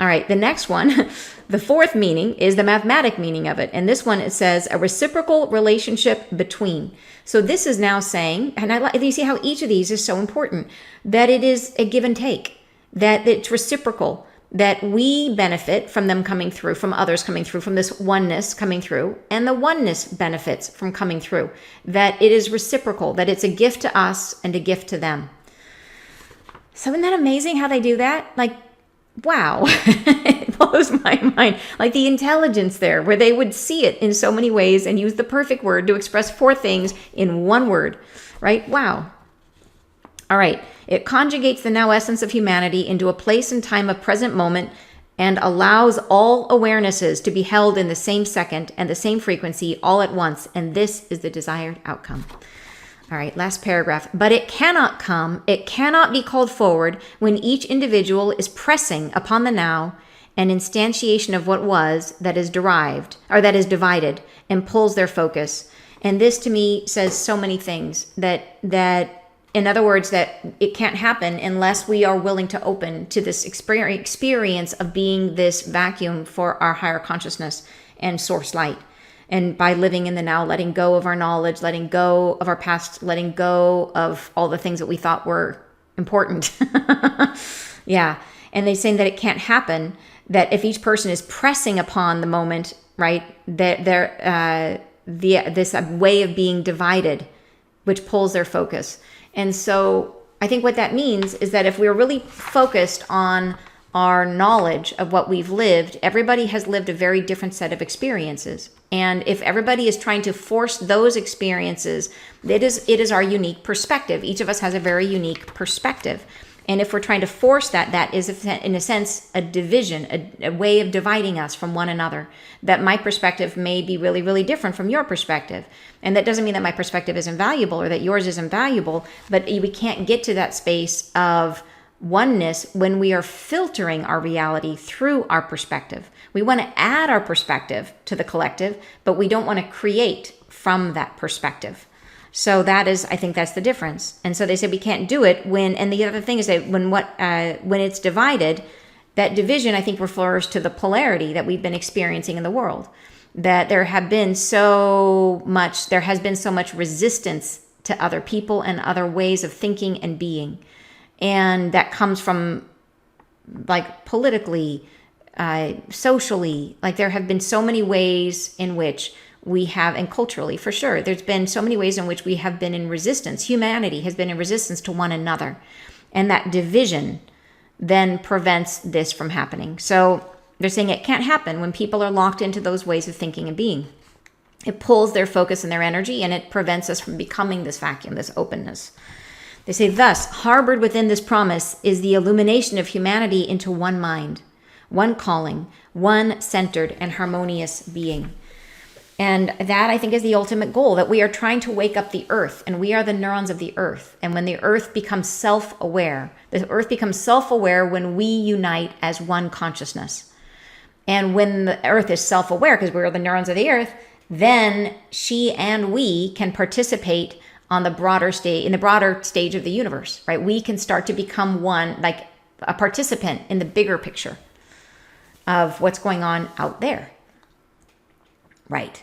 B: All right, the next one, the fourth meaning is the mathematic meaning of it. And this one, it says a reciprocal relationship between. So this is now saying, and you see how each of these is so important, that it is a give and take, that it's reciprocal, that we benefit from them coming through, from others coming through, from this oneness coming through, and the oneness benefits from coming through, that it is reciprocal, that it's a gift to us and a gift to them. So isn't that amazing how they do that? Like, wow, it blows my mind. Like the intelligence there, where they would see it in so many ways and use the perfect word to express four things in one word, right? Wow. All right. It conjugates the now essence of humanity into a place and time of present moment and allows all awarenesses to be held in the same second and the same frequency all at once. And this is the desired outcome. All right, last paragraph. But it cannot be called forward when each individual is pressing upon the now an instantiation of what was that is derived, or that is divided, and pulls their focus. And this to me says so many things, that in other words, that it can't happen unless we are willing to open to this experience of being this vacuum for our higher consciousness and source light. And by living in the now, letting go of our knowledge, letting go of our past, letting go of all the things that we thought were important. Yeah. And they're saying that it can't happen, that if each person is pressing upon the moment, right, that this way of being divided, which pulls their focus. And so I think what that means is that if we're really focused on our knowledge of what we've lived, everybody has lived a very different set of experiences. And if everybody is trying to force those experiences, it is our unique perspective. Each of us has a very unique perspective. And if we're trying to force that, that is, in a sense, a division, a way of dividing us from one another. That my perspective may be really, really different from your perspective. And that doesn't mean that my perspective isn't valuable or that yours isn't valuable, but we can't get to that space of oneness when we are filtering our reality through our perspective. We want to add our perspective to the collective, but we don't want to create from that perspective. So I think that's the difference. And so they said we can't do it and the other thing is that when it's divided, that division I think refers to the polarity that we've been experiencing in the world. That there has been so much resistance to other people and other ways of thinking and being. And that comes from like politically, socially, like there have been so many ways in which we have, and culturally for sure, there's been so many ways in which we have been in resistance. Humanity has been in resistance to one another. And that division then prevents this from happening. So they're saying it can't happen when people are locked into those ways of thinking and being. It pulls their focus and their energy, and it prevents us from becoming this vacuum, this openness. They say, thus, harbored within this promise is the illumination of humanity into one mind, one calling, one centered and harmonious being. And that, I think, is the ultimate goal, that we are trying to wake up the earth, and we are the neurons of the earth. And when the earth becomes self-aware, the earth becomes self-aware when we unite as one consciousness. And when the earth is self-aware, because we're the neurons of the earth, then she and we can participate on the broader stage, in the broader stage of the universe, right? We can start to become one, like a participant in the bigger picture of what's going on out there. Right.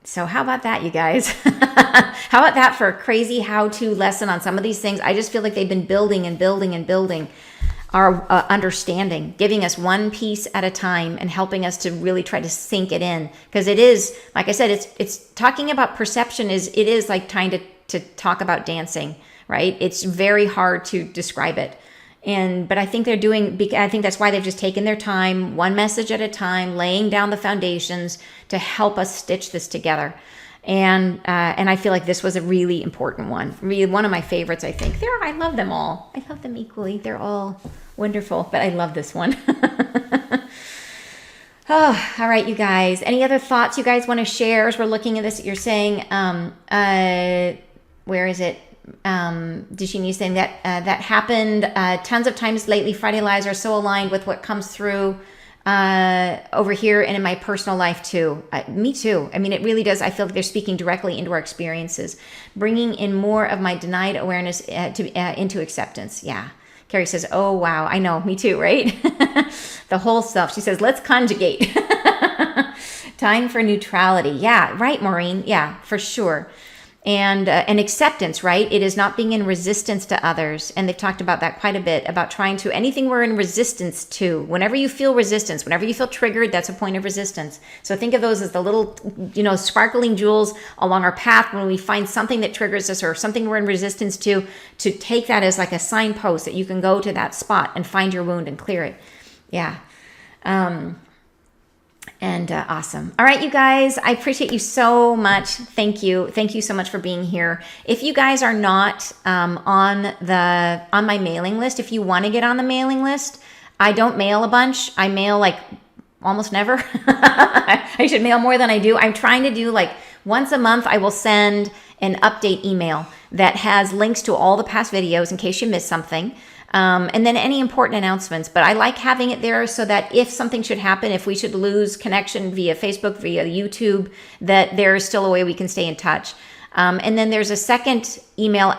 B: So how about that, you guys? How about that for a crazy how-to lesson on some of these things? I just feel like they've been building and building and building our understanding, giving us one piece at a time and helping us to really try to sink it in. Because it is, like I said, it's talking about perception it is like trying to talk about dancing, right? It's very hard to describe it. But I think I think that's why they've just taken their time, one message at a time, laying down the foundations to help us stitch this together. And I feel like this was a really important one. Really one of my favorites, I think. I love them all. I love them equally. They're all wonderful, but I love this one. Oh, all right, you guys. Any other thoughts you guys want to share as we're looking at this? You're saying, where is it? Dishini saying that happened tons of times lately. Friday lives are so aligned with what comes through over here and in my personal life too. Me too. I mean, it really does. I feel like they're speaking directly into our experiences, bringing in more of my denied awareness into acceptance. Yeah. Carrie says, oh, wow. I know. Me too, right? The whole self. She says, let's conjugate. Time for neutrality. Yeah, right, Maureen. Yeah, for sure. And acceptance, right? It is not being in resistance to others. And they've talked about that quite a bit, about trying to, anything we're in resistance to. Whenever you feel resistance, whenever you feel triggered, that's a point of resistance. So think of those as the little, sparkling jewels along our path when we find something that triggers us or something we're in resistance to take that as like a signpost that you can go to that spot and find your wound and clear it. Yeah. Awesome. All right, you guys, I appreciate you so much. Thank you. Thank you so much for being here. If you guys are not on my mailing list, if you want to get on the mailing list, I don't mail a bunch. I mail like almost never. I should mail more than I do. I'm trying to do like once a month, I will send an update email that has links to all the past videos in case you missed something. And then any important announcements. But I like having it there so that if something should happen, if we should lose connection via Facebook, via YouTube, that there is still a way we can stay in touch. And then there's a second email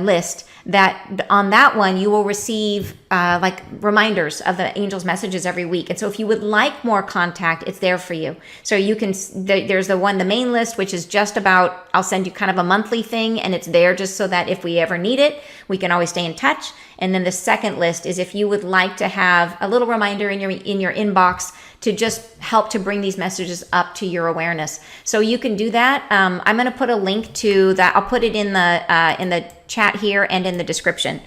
B: list that on that one you will receive like reminders of the angels messages every week. And so if you would like more contact, it's there for you. So you can, there's the main list, which is just about, I'll send you kind of a monthly thing, and it's there just so that if we ever need it, we can always stay in touch. And then the second list is if you would like to have a little reminder in your inbox to just help to bring these messages up to your awareness. So you can do that. I'm going to put a link to that. I'll put it in the chat here and in the description.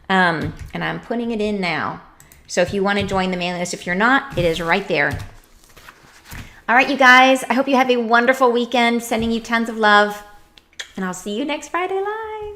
B: And I'm putting it in now. So if you want to join the mailing list, if you're not, it is right there. All right, you guys, I hope you have a wonderful weekend. Sending you tons of love. And I'll see you next Friday live.